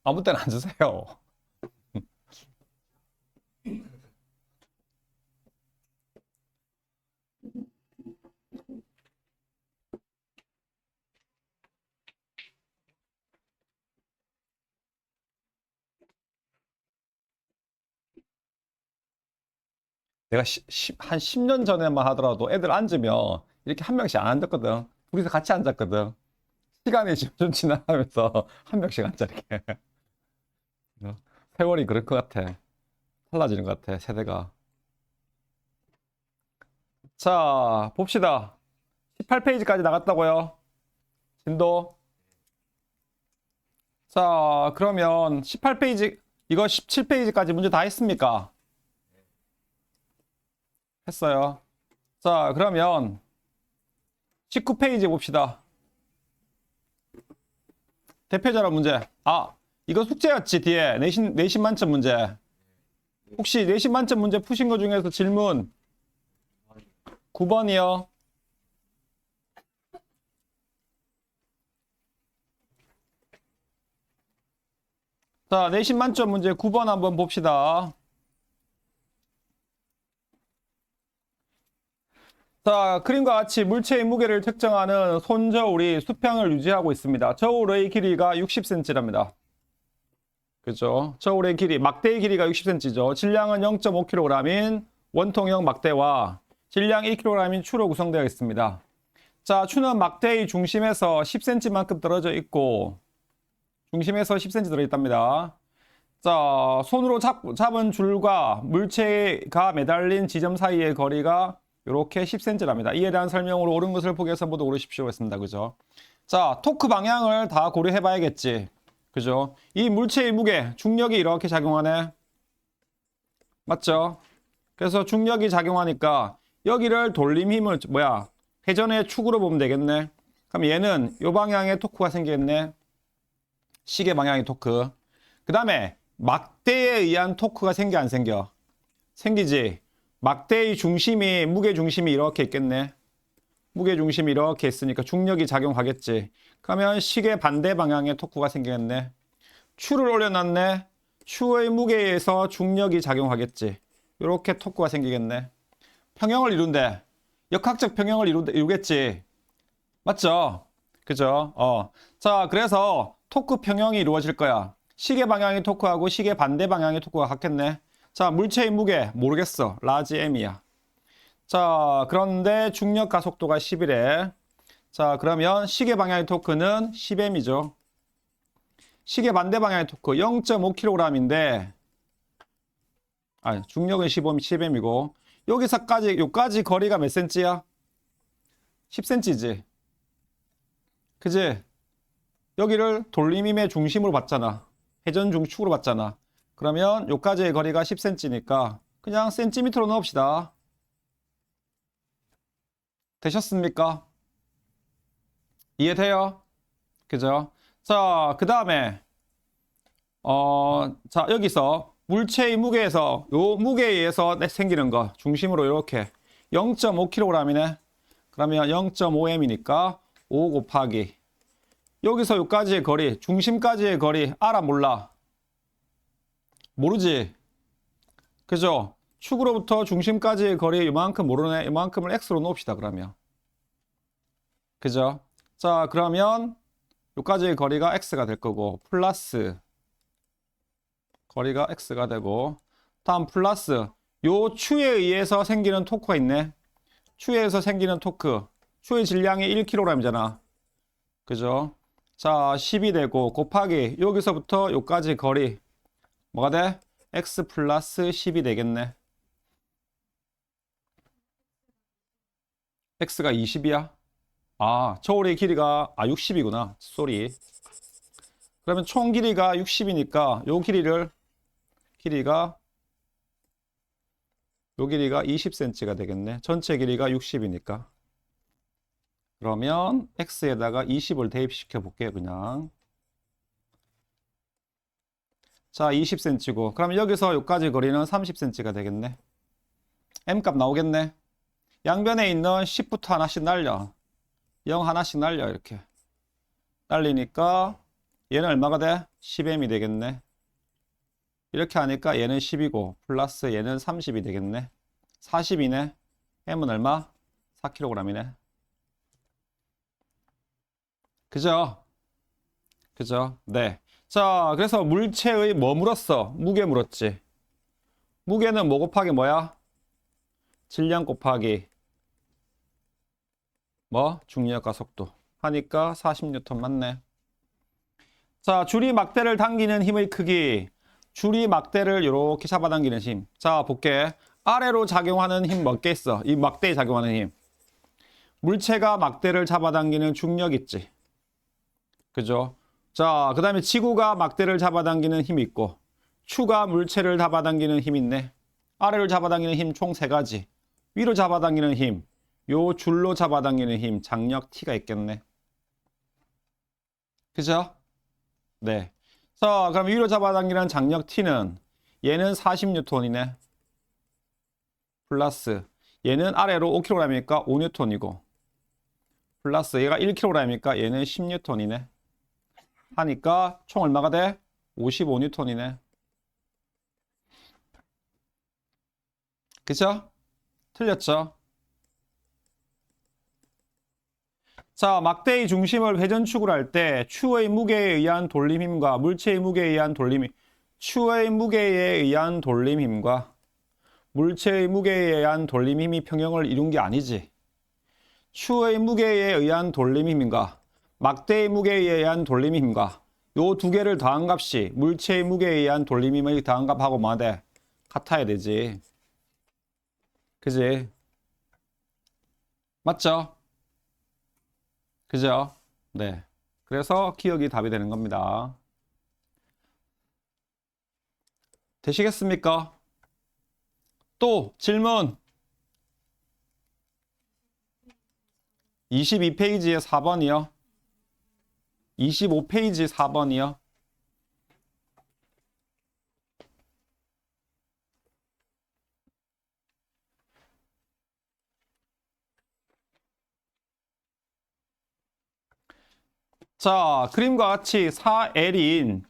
아무 때나 앉으세요. 내가 한 10년 전에만 하더라도 애들 앉으면 이렇게 한 명씩 안 앉았거든. 둘이서 같이 앉았거든. 시간이 점점 지나가면서 한 명씩 앉아 이렇게. 어, 세월이 그럴 것 같아. 달라지는 것 같아, 세대가. 자, 봅시다. 18페이지까지 나갔다고요. 진도. 자, 그러면 18페이지, 이거 17페이지까지 문제 다 했습니까? 했어요. 자, 그러면 19페이지 봅시다. 대표자료 문제. 아, 이거 숙제였지, 뒤에. 내신 만점 문제. 혹시 내신 만점 문제 푸신 거 중에서 질문 9번이요. 자, 내신 만점 문제 9번 한번 봅시다. 자, 그림과 같이 물체의 무게를 측정하는 손저울이 수평을 유지하고 있습니다. 저울의 길이가 60cm랍니다. 그죠? 저울의 길이, 막대의 길이가 60cm죠. 질량은 0.5kg인 원통형 막대와 질량 1kg인 추로 구성되어 있습니다. 자, 추는 막대의 중심에서 10cm만큼 떨어져 있고, 중심에서 10cm 들어있답니다. 자, 손으로 잡은 줄과 물체가 매달린 지점 사이의 거리가 이렇게 10cm랍니다. 이에 대한 설명으로 옳은 것을 포기해서 모두 고르십시오 했습니다. 그죠? 자, 토크 방향을 다 고려해 봐야겠지. 그죠? 이 물체의 무게, 중력이 이렇게 작용하네. 맞죠? 그래서 중력이 작용하니까 여기를 돌림 힘을, 회전의 축으로 보면 되겠네. 그럼 얘는 이 방향에 토크가 생기겠네. 시계 방향의 토크. 그 다음에 막대에 의한 토크가 생겨 안 생겨? 생기지. 막대의 중심이, 무게 중심이 이렇게 있겠네. 무게 중심이 이렇게 있으니까 중력이 작용하겠지. 그러면 시계 반대 방향에 토크가 생기겠네. 추를 올려놨네. 추의 무게에 의해서 중력이 작용하겠지. 이렇게 토크가 생기겠네. 평형을 이룬대. 역학적 평형을 이루겠지. 맞죠? 그죠? 자, 그래서 토크 평형이 이루어질 거야. 시계 방향의 토크하고 시계 반대 방향의 토크가 같겠네. 자, 물체의 무게 모르겠어. 라지 m이야. 자, 그런데 중력 가속도가 10이래. 자, 그러면 시계 방향의 토크는 10m이죠. 시계 반대 방향의 토크 0.5kg인데, 아니, 중력은 10m이고, 여기까지 거리가 몇 cm야? 10cm지. 그지? 여기를 돌림힘의 중심으로 봤잖아. 회전 중축으로 봤잖아. 그러면 여기까지의 거리가 10cm니까 그냥 센티미터로 넣읍시다. 되셨습니까? 이해돼요? 그죠? 자, 그 다음에 자, 여기서 물체의 무게에서 요 무게에 의해서 생기는 거 중심으로 이렇게 0.5kg이네. 그러면 0.5m이니까 5 곱하기 여기서 여기까지의 거리, 중심까지의 거리 알아 몰라? 모르지? 그죠? 축으로부터 중심까지의 거리 이만큼 모르네. 이만큼을 x로 놓읍시다. 그러면 그죠? 자, 그러면 여기까지의 거리가 x가 될 거고 플러스 거리가 x가 되고 다음 플러스 요 추에 의해서 생기는 토크가 있네. 추에 의해서 생기는 토크. 추의 질량이 1kg이잖아. 그죠? 자, 10이 되고 곱하기 여기서부터 여기까지 거리 뭐가 돼? x 플러스 10이 되겠네. x가 20이야? 아, 저울의 길이가 60이구나. 쏘리. 그러면 총 길이가 60이니까 요 길이가 20cm가 되겠네. 전체 길이가 60이니까. 그러면 x에다가 20을 대입시켜 볼게요, 그냥. 자, 20cm고. 그럼 여기서 여기까지 거리는 30cm가 되겠네. m값 나오겠네. 양변에 있는 10부터 하나씩 날려. 0 하나씩 날려, 이렇게. 날리니까 얘는 얼마가 돼? 10m이 되겠네. 이렇게 하니까 얘는 10이고 플러스 얘는 30이 되겠네. 40이네. m은 얼마? 4kg이네. 그죠? 그죠? 네. 자, 그래서 물체의 뭐 물었어? 무게 물었지. 무게는 뭐 곱하기 뭐야? 질량 곱하기 뭐? 중력과 속도. 하니까 40N 맞네. 자, 줄이 막대를 당기는 힘의 크기. 줄이 막대를 이렇게 잡아당기는 힘. 자, 볼게. 아래로 작용하는 힘 몇 개 있어? 이 막대에 작용하는 힘. 물체가 막대를 잡아당기는 중력 있지. 그죠? 자, 그 다음에 지구가 막대를 잡아당기는 힘이 있고, 추가 물체를 잡아당기는 힘이 있네. 아래를 잡아당기는 힘 총 3가지. 위로 잡아당기는 힘, 요 줄로 잡아당기는 힘, 장력 T가 있겠네. 그죠? 네. 자, 그럼 위로 잡아당기는 장력 T는 얘는 40N이네. 플러스 얘는 아래로 5kg이니까 5N이고 플러스 얘가 1kg이니까 얘는 10N이네. 하니까 총 얼마가 돼? 55N이네. 그죠? 틀렸죠? 자, 막대의 중심을 회전축으로 할 때 추의 무게에 의한 돌림힘과 물체의 무게에 의한 돌림힘, 추의 무게에 의한 돌림힘과 물체의 무게에 의한 돌림힘이 평형을 이룬 게 아니지. 추의 무게에 의한 돌림힘과 막대의 무게에 의한 돌림힘과 요 두 개를 더한 값이 물체의 무게에 의한 돌림힘의 더한 값하고 뭐가 돼? 같아야 되지. 그지? 맞죠? 그죠? 네. 그래서 기억이 답이 되는 겁니다. 되시겠습니까? 또 질문 22페이지에 4번이요. 25페이지 4번이요. 자, 그림과 같이 4L인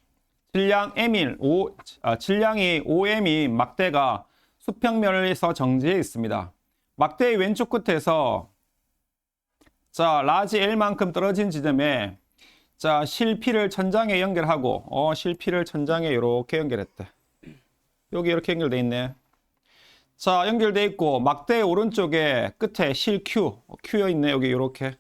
질량이 5M인 막대가 수평면에서 정지해 있습니다. 막대의 왼쪽 끝에서 자, 라지 L만큼 떨어진 지점에 자, 실피를 천장에 연결하고 실피를 천장에 이렇게 연결했대. 여기 이렇게 연결돼 있네. 자, 연결돼 있고 막대 오른쪽에 끝에 실 Q여 있네. 여기 이렇게.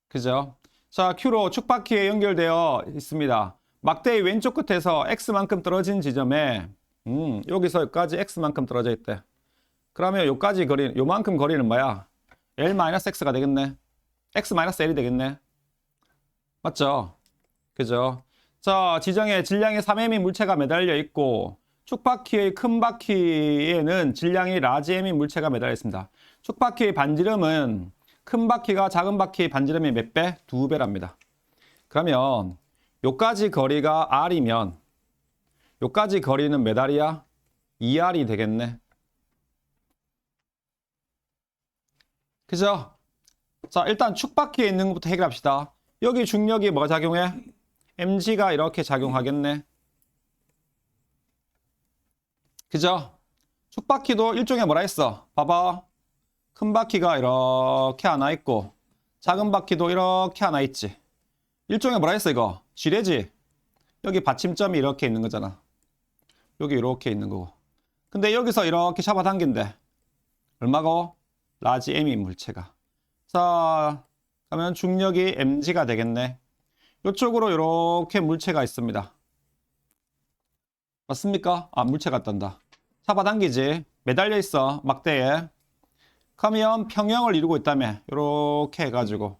그죠? 자, Q로 축바퀴에 연결되어 있습니다. 막대의 왼쪽 끝에서 X만큼 떨어진 지점에 여기서 여기까지 X만큼 떨어져 있대. 그러면 요만큼 거리는 뭐야? L-X가 되겠네. X-L이 되겠네. 맞죠? 그죠? 자, 지정에 질량이 3M인 물체가 매달려 있고 축바퀴의 큰 바퀴에는 질량이 라지 M인 물체가 매달려 있습니다. 축바퀴의 반지름은 큰 바퀴가 작은 바퀴의 반지름이 몇 배? 2배랍니다. 그러면 요까지 거리가 R이면 요까지 거리는 몇 R이야? 2R이 되겠네. 그죠? 자, 일단 축바퀴에 있는 것부터 해결합시다. 여기 중력이 뭐 작용해? mg가 이렇게 작용하겠네. 그죠? 축바퀴도 일종의 뭐라 했어? 봐봐. 큰 바퀴가 이렇게 하나 있고 작은 바퀴도 이렇게 하나 있지. 일종의 뭐라 했어 이거? 지뢰지? 여기 받침점이 이렇게 있는 거잖아. 여기 이렇게 있는 거고. 근데 여기서 이렇게 잡아당긴대. 얼마고? 라지 m인 물체가. 자, 그러면 중력이 mg가 되겠네. 이쪽으로 이렇게 물체가 있습니다. 맞습니까? 아, 물체가 떤다. 잡아당기지. 매달려 있어. 막대에. 그러면 평형을 이루고 있다며. 이렇게 해가지고.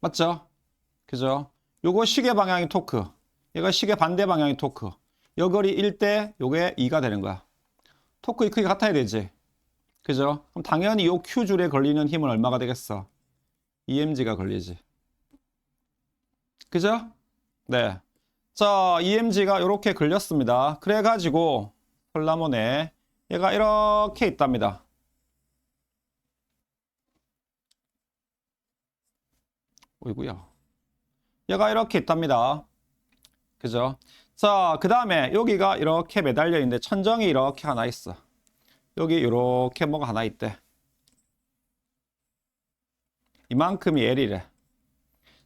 맞죠? 그죠? 요거 시계 방향의 토크. 얘가 시계 반대 방향의 토크. 요 거리 1대 요게 2가 되는 거야. 토크의 크기가 같아야 되지. 그죠? 그럼 당연히 요 Q줄에 걸리는 힘은 얼마가 되겠어? EMG가 걸리지. 그죠? 네. 자, EMG가 이렇게 걸렸습니다. 그래가지고 폴라몬에 얘가 이렇게 있답니다. 어이구야. 얘가 이렇게 있답니다. 그죠? 자, 그 다음에 여기가 이렇게 매달려 있는데 천정이 이렇게 하나 있어. 여기 이렇게 뭐가 하나 있대. 이만큼이 L이래.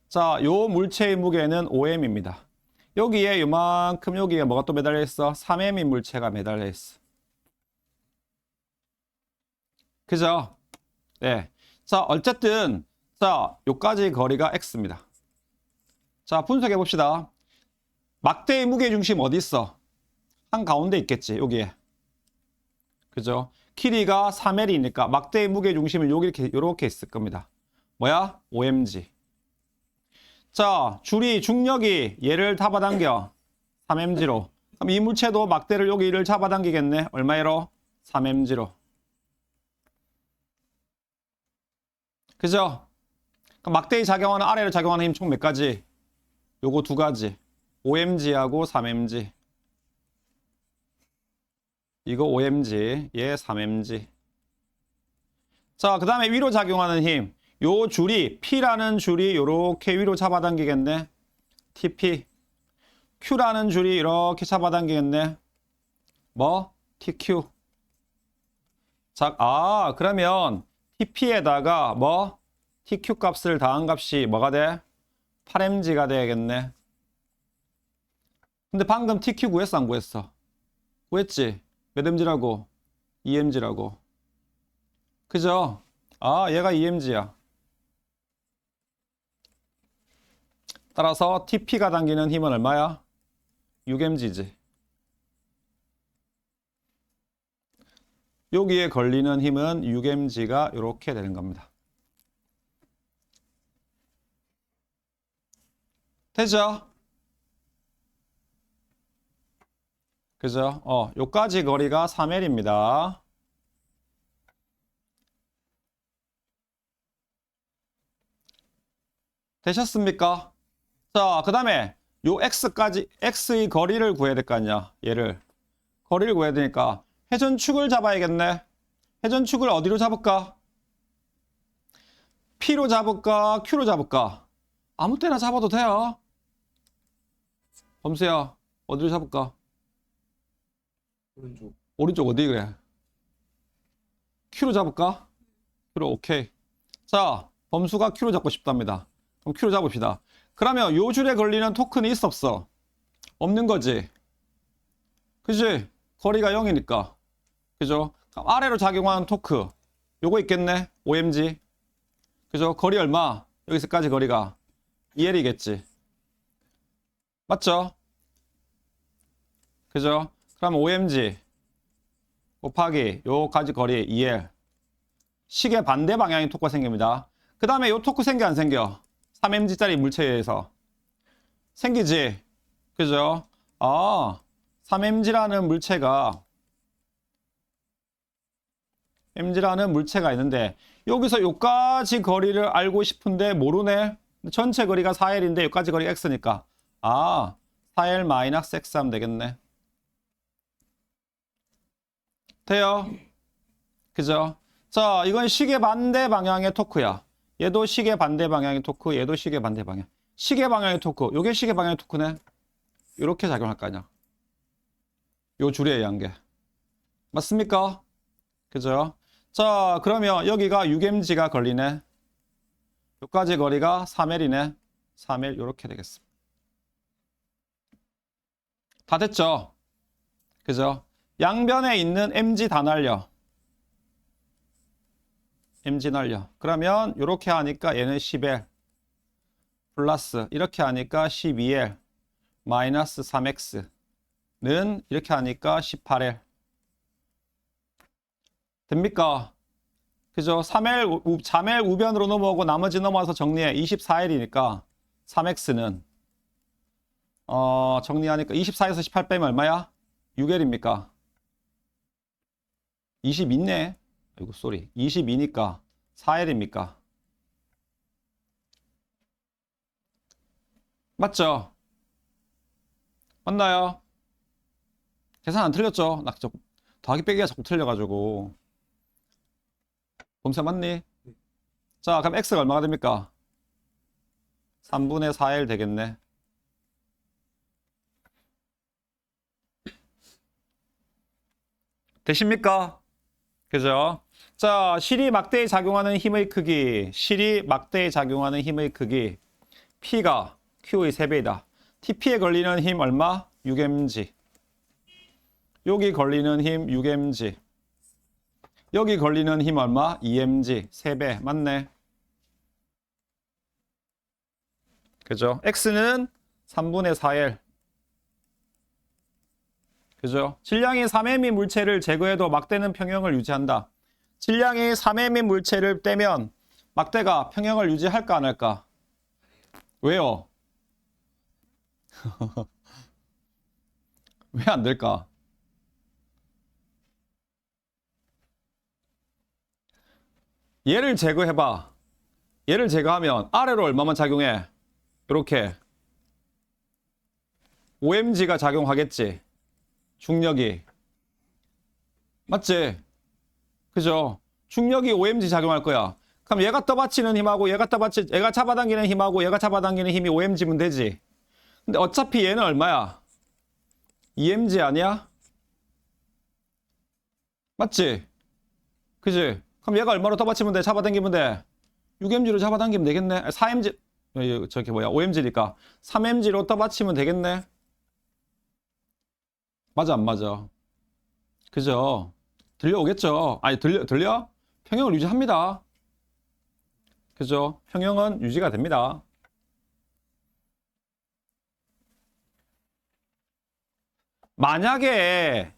자, 요 물체의 무게는 5m입니다. 여기에 요만큼 여기에 뭐가 또 매달려 있어? 3m인 물체가 매달려 있어. 그죠? 네. 자, 어쨌든 자, 요까지 거리가 x입니다. 자, 분석해 봅시다. 막대의 무게 중심 어디 있어? 한 가운데 있겠지, 여기에. 그죠? 길이가 3L이니까 막대의 무게 중심은 여기 이렇게 있을 겁니다. 뭐야? OMG. 자, 줄이 중력이 얘를 잡아당겨 3mg로. 그럼 이 물체도 막대를 여기를 잡아당기겠네. 얼마로? 3mg로. 그죠? 그럼 막대에 작용하는 아래로 작용하는 힘 총 몇 가지? 요거 두 가지. OMG하고 3mg. 이거 OMG, 얘 3mg. 자, 그 다음에 위로 작용하는 힘. 요 줄이, P라는 줄이 요렇게 위로 잡아당기겠네. TP. Q라는 줄이 이렇게 잡아당기겠네. 뭐? TQ. 자, 그러면 TP에다가 뭐? TQ 값을 더한 값이 뭐가 돼? 8mg가 되겠네. 근데 방금 TQ 구했어, 안 구했어? 구했지? 몇 mg라고? 2mg라고. 그죠? 얘가 2mg야. 따라서 TP가 당기는 힘은 얼마야? 6mg지. 여기에 걸리는 힘은 6mg가 이렇게 되는 겁니다. 되죠? 그죠? 요까지 거리가 3L입니다. 되셨습니까? 자, 그 다음에 요 X까지, X의 거리를 구해야 될 거 아니야. 얘를. 거리를 구해야 되니까 회전축을 잡아야겠네. 회전축을 어디로 잡을까? P로 잡을까? Q로 잡을까? 아무 때나 잡아도 돼요. 범수야, 어디로 잡을까? 오른쪽. 오른쪽 어디 그래? Q로 잡을까? Q로 오케이. 자, 범수가 Q로 잡고 싶답니다. 그럼 Q로 잡읍시다. 그러면 요 줄에 걸리는 토크는 있어 없어? 없는 거지. 그지? 거리가 0이니까. 그죠? 그럼 아래로 작용하는 토크. 요거 있겠네? OMG. 그죠? 거리 얼마? 여기서까지 거리가 2L이겠지. 맞죠? 그죠? 그럼 OMG 곱하기 요까지 거리 2L. 식의 반대 방향의 토크가 생깁니다. 그 다음에 요 토크 생겨 안 생겨? 3mg짜리 물체에 의해서 생기지. 그죠? 3mg라는 물체가 있는데 여기서 요까지 거리를 알고 싶은데 모르네. 전체 거리가 4L인데 요까지 거리가 X니까 4L-X 하면 되겠네. 돼요? 그죠? 자, 이건 시계 반대 방향의 토크야. 얘도 시계 반대 방향의 토크, 얘도 시계 반대 방향. 시계 방향의 토크, 요게 시계 방향의 토크네. 이렇게 작용할 거 아니야. 요 줄에 의한 게. 맞습니까? 그죠? 자, 그러면 여기가 6mg가 걸리네. 요까지 거리가 3L이네. 3L 이렇게 되겠습니다. 다 됐죠? 그죠? 양변에 있는 mg 다 날려. mg 날려. 그러면 이렇게 하니까 얘는 10L 플러스 이렇게 하니까 12L 마이너스 3X는 이렇게 하니까 18L. 됩니까? 그죠? 3L 우변으로 넘어오고 나머지 넘어와서 정리해. 24L이니까 3X는 정리하니까 24에서 18 빼면 얼마야? 6L입니까? 20 있네. 아이고 쏘리. 22니까 4L입니까? 맞죠? 맞나요? 계산 안 틀렸죠? 나 더하기 빼기가 자꾸 틀려가지고. 범사 맞니? 자, 그럼 X가 얼마가 됩니까? 3분의 4L 되겠네. 되십니까? 그죠? 자, 실이 막대에 작용하는 힘의 크기. 실이 막대에 작용하는 힘의 크기. P가 Q의 3배이다. TP에 걸리는 힘 얼마? 6mg. 여기 걸리는 힘 6mg. 여기 걸리는 힘 얼마? 2mg. 3배. 맞네. 그죠? X는 3분의 4L. 그죠? 질량이 3m의 물체를 제거해도 막대는 평형을 유지한다. 질량이 3m의 물체를 떼면 막대가 평형을 유지할까 안 할까? 왜요? 왜 안 될까? 얘를 제거해봐. 얘를 제거하면 아래로 얼마만 작용해? 이렇게 5mg가 작용하겠지. 중력이. 맞지? 그죠? 중력이 5mg 작용할 거야. 그럼 얘가 떠받치는 힘하고 얘가 잡아당기는 힘하고 얘가 잡아당기는 힘이 5mg면 되지. 근데 어차피 얘는 얼마야? 2mg 아니야? 맞지? 그지? 그럼 얘가 얼마로 떠받치면 돼? 잡아당기면 돼? 6mg로 잡아당기면 되겠네. 4mg, 저기 뭐야, 5mg니까 3mg로 떠받치면 되겠네. 맞아, 안 맞아? 그죠? 들려오겠죠? 아니, 들려? 평형을 유지합니다. 그죠? 평형은 유지가 됩니다. 만약에,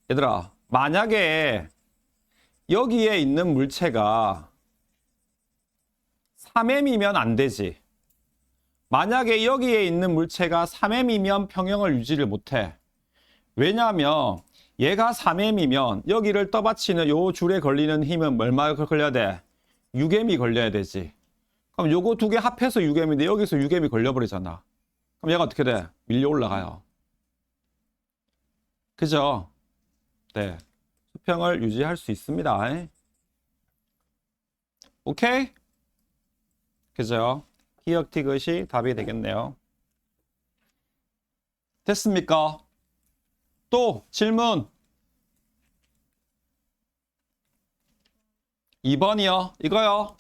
얘들아, 만약에 여기에 있는 물체가 3m이면 안 되지. 만약에 여기에 있는 물체가 3m이면 평형을 유지를 못해. 왜냐하면 얘가 3m이면 여기를 떠받치는 요 줄에 걸리는 힘은 얼마가 걸려야 돼? 6m이 걸려야 되지. 그럼 요거 두 개 합해서 6m인데 여기서 6m이 걸려버리잖아. 그럼 얘가 어떻게 돼? 밀려 올라가요. 그죠? 네. 수평을 유지할 수 있습니다. 오케이? 그죠? 기억 티귿이 답이 되겠네요. 됐습니까? 또 질문. 2번이요. 이거요.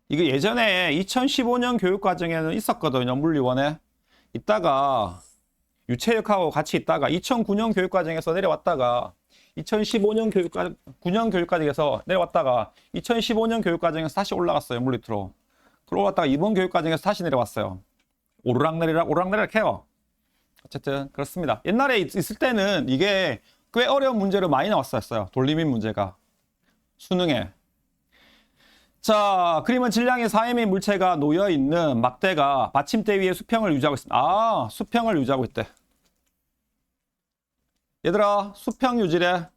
이거 예전에 2015년 교육과정에는 있었거든요. 물리원에. 이따가 유체역하고 같이 있다가 2009년 교육과정에서 내려왔다가 2015년 9년 교육과정에서 내려왔다가 2015년 교육과정에서 다시 올라갔어요. 물리투로. 그러고 왔다가 이번 교육과정에서 다시 내려왔어요. 오르락내리락 해요. 어쨌든 그렇습니다. 옛날에 있을 때는 이게 꽤 어려운 문제로 많이 나왔었어요. 돌림인 문제가. 수능에. 자, 그림은 질량의 4m의 물체가 놓여있는 막대가 받침대 위에 수평을 유지하고 있습니다. 아, 수평을 유지하고 있대. 얘들아, 수평 유지래.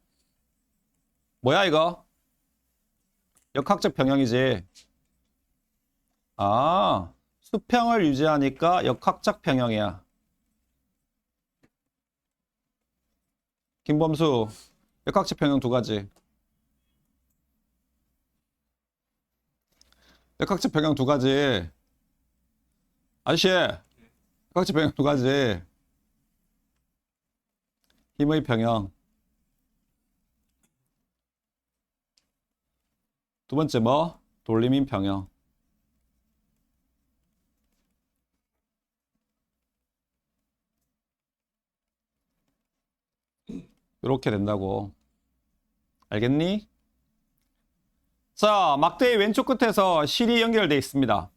뭐야, 이거? 역학적 평형이지. 아, 수평을 유지하니까 역학적 평형이야. 김범수, 역학적 평형 두 가지. 역학적 평형 두 가지. 아저씨, 역학적 평형 두 가지. 힘의 평형. 두 번째 뭐? 돌림인 평형. 이렇게 된다고. 알겠니? 자, 막대의 왼쪽 끝에서 실이 연결되어 있습니다.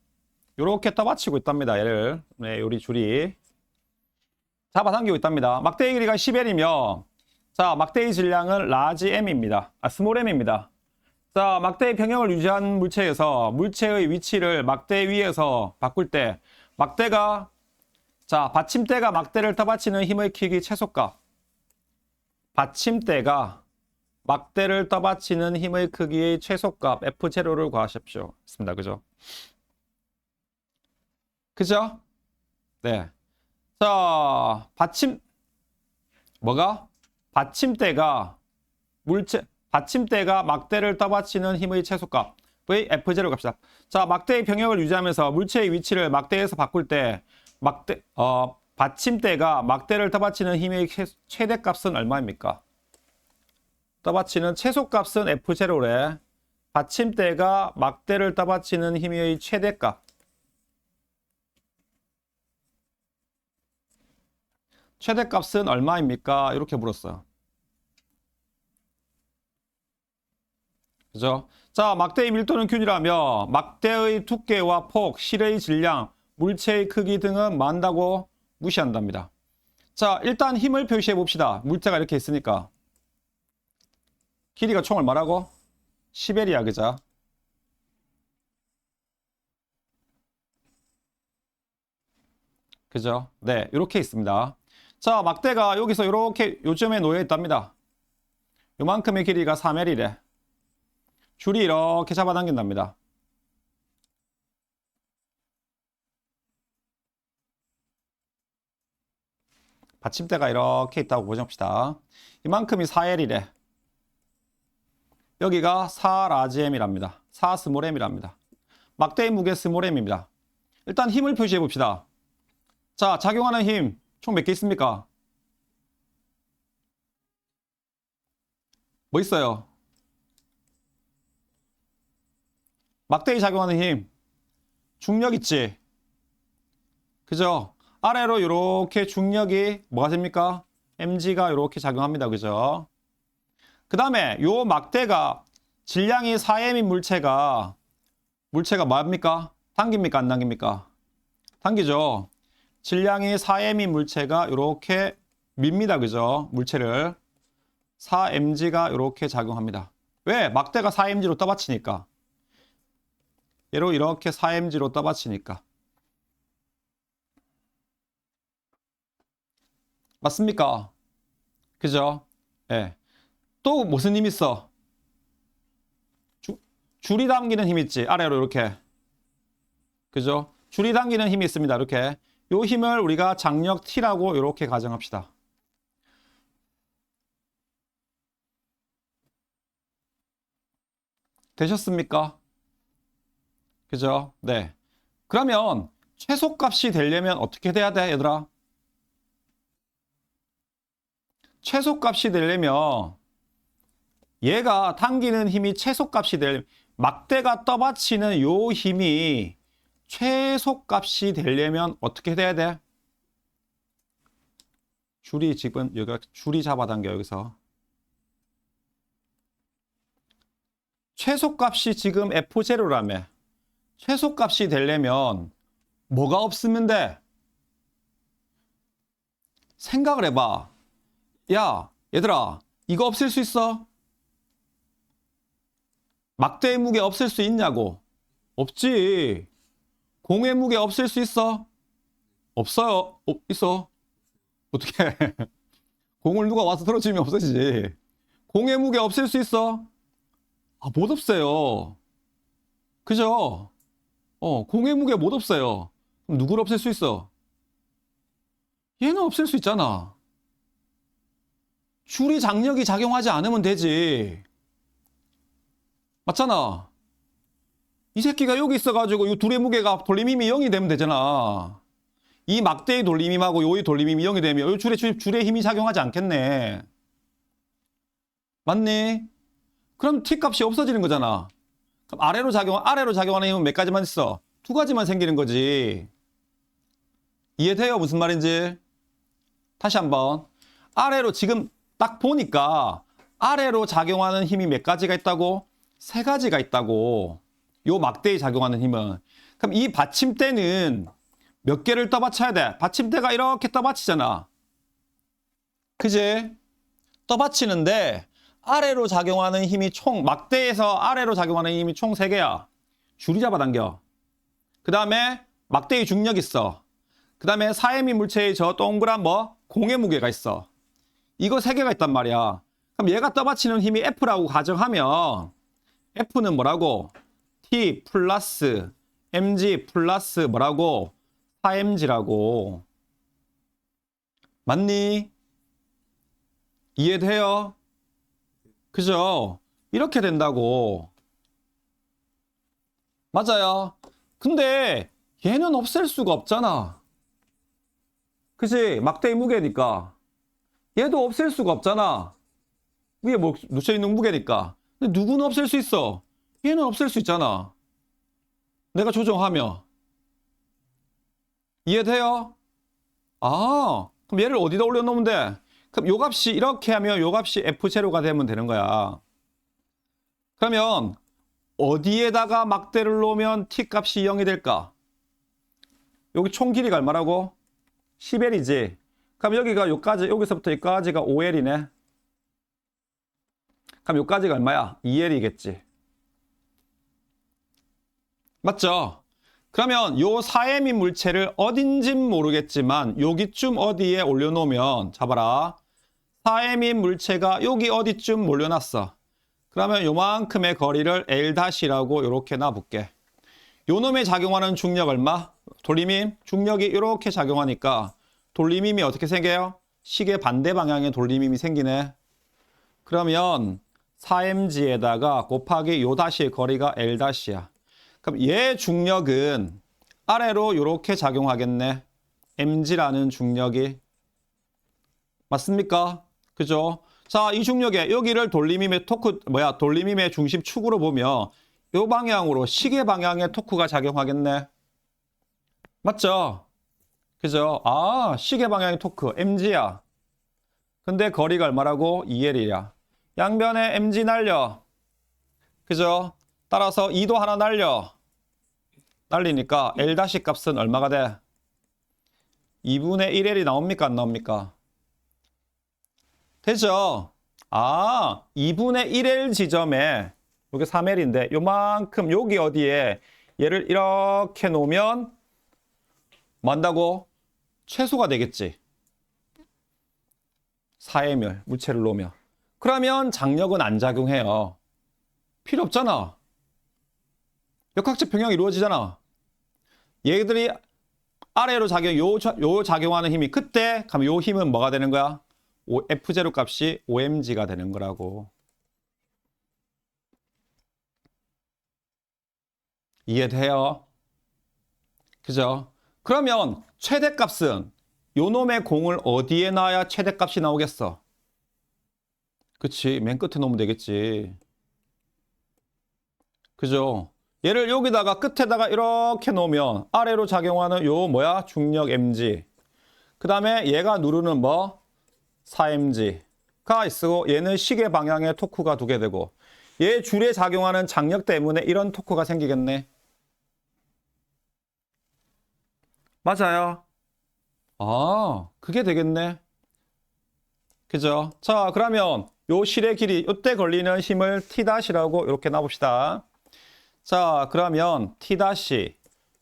이렇게 떠받치고 있답니다. 얘를. 네, 요리 줄이. 잡아당기고 있답니다. 막대의 길이가 10L이며, 자, 막대의 질량은 라지 M입니다. 스몰 M입니다. 자, 막대의 평형을 유지한 물체에서 물체의 위치를 막대 위에서 바꿀 때, 막대가, 자, 받침대가 막대를 떠받치는 힘의 크기 최소값. 받침대가 막대를 떠받치는 힘의 크기의 최소값 F0를 구하십시오. 있습니다. 그죠? 그죠? 네. 자, 뭐가? 받침대가 막대를 떠받치는 힘의 최소값 V F0 갑시다. 자, 막대의 평형을 유지하면서 물체의 위치를 막대에서 바꿀 때 받침대가 막대를 떠받치는 힘의 최대값은 얼마입니까? 떠받치는 최소값은 F0래. 받침대가 막대를 떠받치는 힘의 최대값. 최대값은 얼마입니까? 이렇게 물었어요. 그죠? 자, 막대의 밀도는 균이라며 막대의 두께와 폭, 실의 질량, 물체의 크기 등은 만다고 무시한답니다. 자, 일단 힘을 표시해 봅시다. 물체가 이렇게 있으니까. 길이가 총 얼마라고? 10L이야, 그죠? 그죠? 네, 이렇게 있습니다. 자, 막대가 여기서 이렇게 요점에 놓여 있답니다. 요만큼의 길이가 3L이래. 줄이 이렇게 잡아당긴답니다. 받침대가 이렇게 있다고 보정합시다. 이만큼이 4L이래. 여기가 4라지M이랍니다. 4스몰M이랍니다. 막대의 무게 스몰M입니다. 일단 힘을 표시해 봅시다. 자, 작용하는 힘 총 몇 개 있습니까? 뭐 있어요? 막대에 작용하는 힘 중력 있지? 그죠? 아래로 이렇게 중력이 뭐가 됩니까? mg가 이렇게 작용합니다. 그죠? 그 다음에 요 막대가 질량이 4m인 물체가 뭐합니까? 당깁니까? 안 당깁니까? 당기죠? 질량이 4m인 물체가 이렇게 밉니다. 그죠? 물체를 4mg가 이렇게 작용합니다. 왜? 막대가 4mg로 떠받치니까. 얘로 이렇게 4mg로 떠받치니까. 맞습니까? 그죠? 예. 네. 또 무슨 힘 있어? 줄이 당기는 힘 있지? 아래로 이렇게. 그죠? 줄이 당기는 힘이 있습니다. 이렇게. 요 힘을 우리가 장력 T라고 이렇게 가정합시다. 되셨습니까? 그죠? 네. 그러면 최소값이 되려면 어떻게 돼야 돼, 얘들아? 최소값이 되려면 얘가 당기는 힘이 최소값이 되려면 막대가 떠받치는 요 힘이 최소값이 되려면 어떻게 돼야 돼? 줄이 지금 여기가 줄이 잡아당겨 여기서. 최소값이 지금 F0라며. 최소값이 되려면 뭐가 없으면 돼? 생각을 해봐. 야, 얘들아, 이거 없앨 수 있어? 막대의 무게 없앨 수 있냐고? 없지. 공의 무게 없앨 수 있어? 없어요. 있어. 어떻게? 공을 누가 와서 들어주면 없어지지. 공의 무게 없앨 수 있어? 아, 못 없애요. 그죠? 공의 무게 못 없어요. 그럼 누구를 없앨 수 있어? 얘는 없앨 수 있잖아. 줄이 장력이 작용하지 않으면 되지. 맞잖아. 이 새끼가 여기 있어가지고 이 둘의 무게가 돌림힘이 0이 되면 되잖아. 이 막대의 돌림힘하고 요의 돌림힘이 0이 되면 이 줄의 힘이 작용하지 않겠네. 맞니? 그럼 T값이 없어지는 거잖아. 그럼 아래로 작용하는 힘은 몇 가지만 있어? 두 가지만 생기는 거지. 이해돼요? 무슨 말인지? 다시 한번. 아래로 지금 딱 보니까 아래로 작용하는 힘이 몇 가지가 있다고? 세 가지가 있다고. 요 막대에 작용하는 힘은. 그럼 이 받침대는 몇 개를 떠받쳐야 돼? 받침대가 이렇게 떠받치잖아. 그지? 떠받치는데 아래로 작용하는 힘이 막대에서 아래로 작용하는 힘이 총 3개야. 줄이 잡아당겨. 그 다음에 막대의 중력 있어. 그 다음에 4m인 물체의 저 동그란 공의 무게가 있어. 이거 3개가 있단 말이야. 그럼 얘가 떠받치는 힘이 F라고 가정하면 F는 뭐라고? T 플러스 mg 플러스 뭐라고? 4mg라고. 맞니? 이해돼요? 그죠? 이렇게 된다고. 맞아요. 근데 얘는 없앨 수가 없잖아. 그치? 막대기 무게니까. 얘도 없앨 수가 없잖아. 위에 뭐 놓쳐있는 무게니까. 근데 누구는 없앨 수 있어? 얘는 없앨 수 있잖아. 내가 조정하면. 이해돼요? 아, 그럼 얘를 어디다 올려놓으면 돼? 그럼 요 값이 이렇게 하면 요 값이 F0가 되면 되는 거야. 그러면 어디에다가 막대를 놓으면 t 값이 0이 될까? 여기 총 길이가 얼마라고? 10L이지. 그럼 여기가 요까지, 여기서부터 여기까지가 5L이네. 그럼 요까지가 얼마야? 2L이겠지. 맞죠? 그러면 요 4M인 물체를 어딘진 모르겠지만 여기쯤 어디에 올려놓으면 잡아라. 4M인 물체가 여기 어디쯤 몰려놨어. 그러면 요만큼의 거리를 L-라고 이렇게 놔볼게. 요놈에 작용하는 중력 얼마? 돌림힘? 중력이 이렇게 작용하니까 돌림힘이 어떻게 생겨요? 시계 반대 방향의 돌림힘이 생기네. 그러면 4mg에다가 곱하기 요 다시의 거리가 L-야. 그럼 얘 중력은 아래로 이렇게 작용하겠네. mg라는 중력이. 맞습니까? 그죠? 자, 이 중력에 여기를 돌림힘의 돌림힘의 중심축으로 보면 이 방향으로 시계 방향의 토크가 작용하겠네. 맞죠? 그죠? 아, 시계 방향의 토크 mg야. 근데 거리가 얼마라고? 2L이야. 양변에 mg 날려. 그죠? 따라서 2도 하나 날리니까 L' 값은 얼마가 돼? 2분의 1L이 나옵니까? 안 나옵니까? 되죠? 아, 2분의 1L 지점에 여기 3L인데 요만큼 여기 어디에 얘를 이렇게 놓으면 뭐 한다고? 최소가 되겠지. 4M을 물체를 놓으면. 그러면 장력은 안 작용해요. 필요 없잖아. 역학적 평형이 이루어지잖아. 얘들이 아래로 요 작용하는 힘이 그때 그럼 요 힘은 뭐가 되는 거야? F0 값이 5mg가 되는 거라고. 이해돼요? 그죠? 그러면 최대값은 요 놈의 공을 어디에 놔야 최대값이 나오겠어? 그치, 맨 끝에 놓으면 되겠지. 그죠? 얘를 여기다가 끝에다가 이렇게 놓으면 아래로 작용하는 요 뭐야? 중력 mg. 그 다음에 얘가 누르는 뭐? 4mg가 있고 얘는 시계 방향의 토크가 두게 되고 얘 줄에 작용하는 장력 때문에 이런 토크가 생기겠네. 맞아요. 아, 그게 되겠네. 그죠? 자, 그러면 요 실의 길이 요때 걸리는 힘을 T-라고 이렇게 놔봅시다. 자, 그러면 T-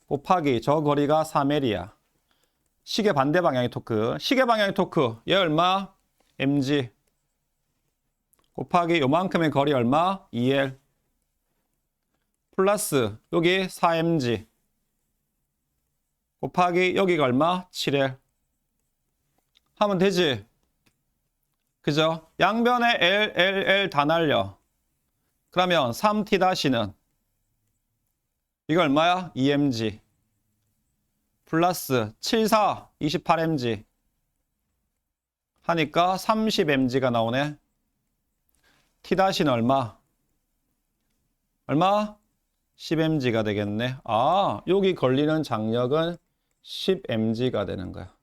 곱하기 저 거리가 3L이야. 시계 반대 방향의 토크. 시계 방향의 토크. 얘 얼마? mg. 곱하기 요만큼의 거리 얼마? 2L. 플러스 여기 4mg. 곱하기 여기가 얼마? 7L. 하면 되지. 그죠? 양변에 L 다 날려. 그러면 3T-는 이거 얼마야? 2mg. 플러스 7, 4, 28mg. 하니까 30mg가 나오네. T-는 얼마? 얼마? 10mg가 되겠네. 아, 여기 걸리는 장력은 10mg가 되는 거야.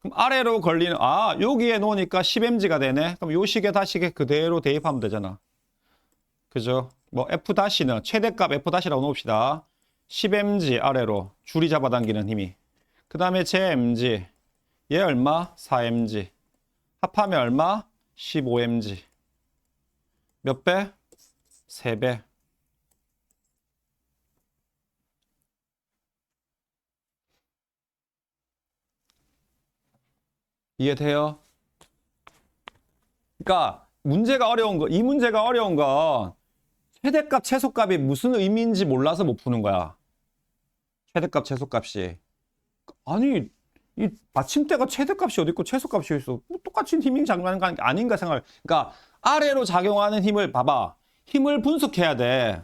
그럼 아래로 걸리는, 아, 여기에 놓으니까 10mg가 되네. 그럼 요 식에 다시게 그대로 대입하면 되잖아. 그죠? 뭐 F-는 최대값 F-라고 놓읍시다. 10mg 아래로 줄이 잡아당기는 힘이. 그 다음에 제 mg. 얘 얼마? 4mg. 합하면 얼마? 15mg. 몇 배? 3배. 이해돼요? 그러니까 문제가 어려운 거, 이 문제가 어려운 건 최대값, 최소값이 무슨 의미인지 몰라서 못 푸는 거야. 최대값, 최소값이. 아니, 이 받침대가 최대값이 어디 있고 최소값이 어디 있어? 뭐 똑같이 힘이 작용하는 거 아닌가 생각을. 그러니까 아래로 작용하는 힘을 봐봐. 힘을 분석해야 돼.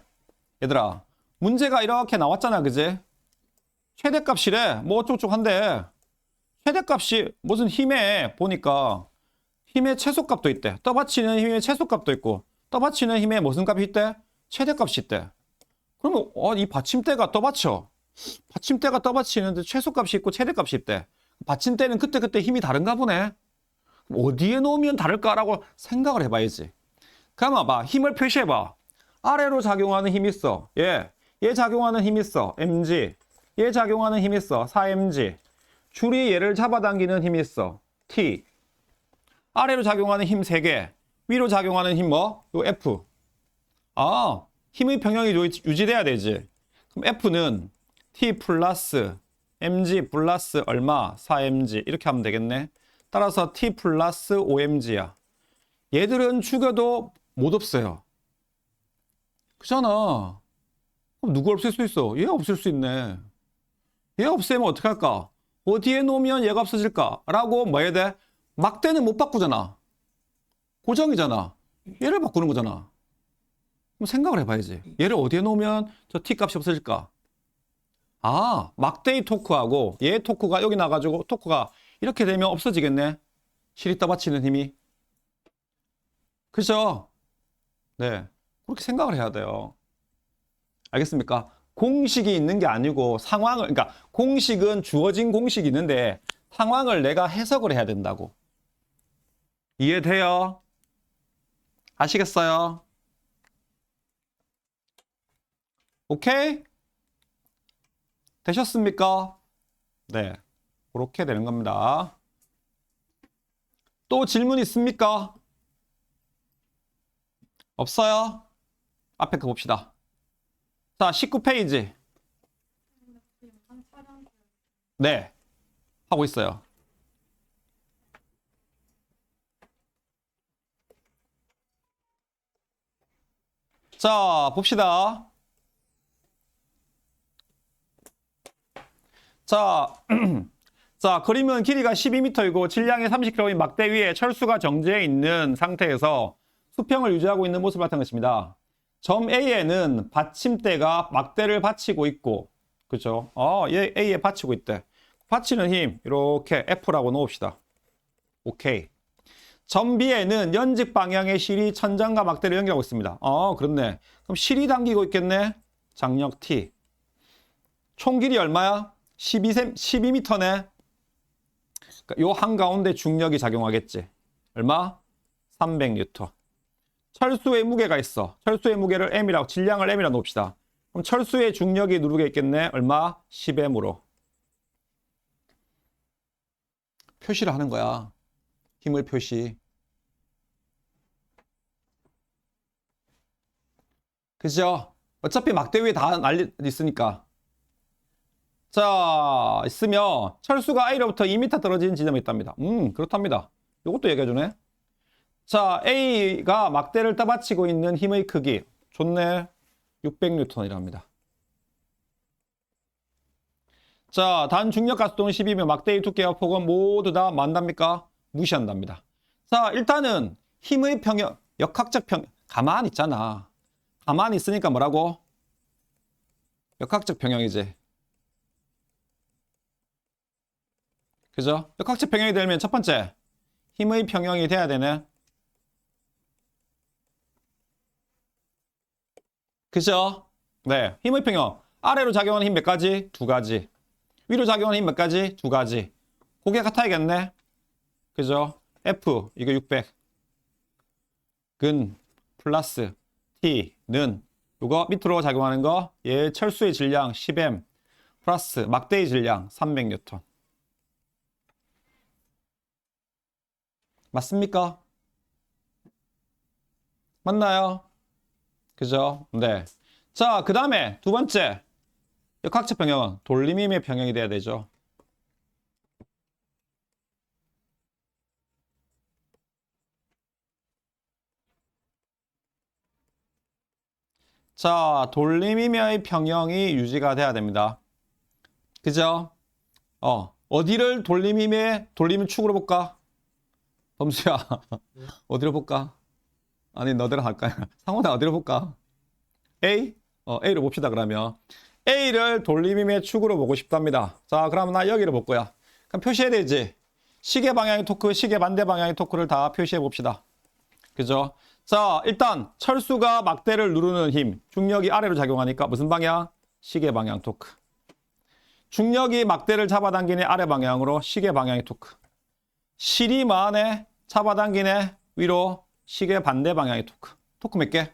얘들아, 문제가 이렇게 나왔잖아, 그지? 최대값이래. 뭐 어쩌고저쩌고 한데 최대값이 무슨 힘에 보니까 힘의 최소값도 있대. 떠받치는 힘의 최소값도 있고 떠받치는 힘의 무슨 값이 있대? 최대값이 있대. 그러면 이 받침대가 떠받쳐. 받침대가 떠받치는데 최소값이 있고 최대값이 있대. 받침대는 그때그때 힘이 다른가 보네. 어디에 놓으면 다를까라고 생각을 해봐야지. 그러면 봐. 힘을 표시해봐. 아래로 작용하는 힘이 있어. 얘 작용하는 힘이 있어. mg. 얘 작용하는 힘이 있어. 4mg. 줄이 얘를 잡아당기는 힘이 있어. t. 아래로 작용하는 힘 3개. 위로 작용하는 힘 뭐? 요 F. 힘의 평형이 유지돼야 되지. 그럼 F는 T 플러스 mg 플러스 얼마? 4mg. 이렇게 하면 되겠네. 따라서 T 플러스 5mg야. 얘들은 죽여도 못 없어요. 그잖아. 그럼 누구 없앨 수 있어? 얘 없앨 수 있네. 얘 없애면 어떻게 할까? 어디에 놓으면 얘가 없어질까? 라고 뭐 해야 돼? 막대는 못 바꾸잖아. 고정이잖아. 얘를 바꾸는 거잖아. 그럼 생각을 해봐야지. 얘를 어디에 놓으면 저 t 값이 없어질까? 막대의 토크하고 얘 토크가 여기 나가지고 토크가 이렇게 되면 없어지겠네. 실이 떠받치는 힘이. 그죠? 네. 그렇게 생각을 해야 돼요. 알겠습니까? 공식이 있는 게 아니고 상황을, 그러니까 공식은 주어진 공식이 있는데 상황을 내가 해석을 해야 된다고. 이해돼요? 아시겠어요? 오케이? 되셨습니까? 네. 그렇게 되는 겁니다. 또 질문 있습니까? 없어요? 앞에 거 봅시다. 자, 19페이지. 네. 하고 있어요. 자, 봅시다. 자, 자, 그림은 길이가 12m이고 질량이 30kg인 막대 위에 철수가 정지해 있는 상태에서 수평을 유지하고 있는 모습을 나타낸 것입니다. 점 A에는 받침대가 막대를 받치고 있고, 그죠? 얘 A에 받치고 있대. 받치는 힘, 이렇게 F라고 놓읍시다. 오케이. 점 B에는 연직 방향의 실이 천장과 막대를 연결하고 있습니다. 그렇네. 그럼 실이 당기고 있겠네? 장력 T. 총 길이 얼마야? 12m네. 요 한가운데 중력이 작용하겠지. 얼마? 300N. 철수의 무게가 있어. 철수의 무게를 M이라고, 질량을 M이라고 놓읍시다. 그럼 철수의 중력이 누르게 있겠네. 얼마? 10M으로. 표시를 하는 거야. 힘을 표시. 그죠? 어차피 막대 위에 다 있으니까. 자, 있으면 철수가 A로부터 2m 떨어진 지점이 있답니다. 그렇답니다. 이것도 얘기해주네. 자, A가 막대를 떠받치고 있는 힘의 크기. 좋네. 600N이랍니다. 자, 단 중력 가속도는 10이면 막대의 두께와 폭은 모두 다 만답니까? 무시한답니다. 자, 일단은 힘의 평형, 역학적 평형. 가만히 있잖아. 가만히 있으니까 뭐라고? 역학적 평형이지. 그죠? 역학적 평형이 되면 첫 번째, 힘의 평형이 돼야 되네. 그죠? 네. 힘의 평형. 아래로 작용하는 힘 몇 가지? 2가지. 위로 작용하는 힘 몇 가지? 2가지. 그게 같아야겠네. 그죠? F, 이거 600. 근, 플러스, T, 는. 이거 밑으로 작용하는 거. 얘 철수의 질량 10M. 플러스, 막대의 질량 300N. 맞습니까? 맞나요? 그죠? 네. 자, 그 다음에 두 번째. 역학적 평형은 돌림힘의 평형이 돼야 되죠. 자, 돌림힘의 평형이 유지가 돼야 됩니다. 그죠? 어디를 돌림힘 축으로 볼까? 범수야, 어디로 볼까? 아니, 너대로 할까요? 상훈아, 어디로 볼까? A? A로 봅시다, 그러면. A를 돌림힘의 축으로 보고 싶답니다. 자, 그러면 나 여기를 볼 거야. 그럼 표시해야 되지. 시계 방향의 토크, 시계 반대 방향의 토크를 다 표시해 봅시다. 그죠? 자, 일단 철수가 막대를 누르는 힘, 중력이 아래로 작용하니까 무슨 방향? 시계 방향 토크. 중력이 막대를 잡아당기네 아래 방향으로 시계 방향의 토크. 실이 뭐하네? 잡아당기네 위로 시계 반대 방향의 토크. 토크 몇 개?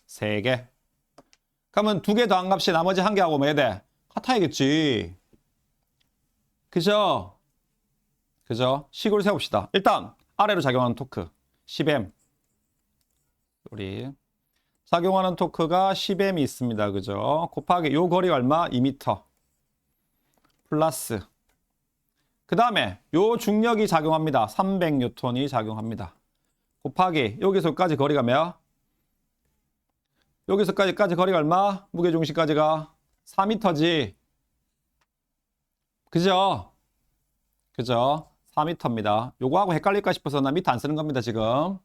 3개. 그러면 2개 더한 값이 나머지 1개하고 뭐 해야 돼? 같아야겠지. 그죠? 그죠? 식을 세웁시다. 일단 아래로 작용하는 토크 10M. 우리 작용하는 토크가 10M이 있습니다. 그죠? 곱하기 요 거리가 얼마? 2m. 플러스 그 다음에 요 중력이 작용합니다. 300N이 작용합니다. 곱하기 여기서까지 거리가 뭐야? 여기서까지 거리가 얼마? 무게중심까지가 4m지. 그죠? 그죠? 4m입니다. 요거하고 헷갈릴까 싶어서 나 미터 안 쓰는 겁니다, 지금.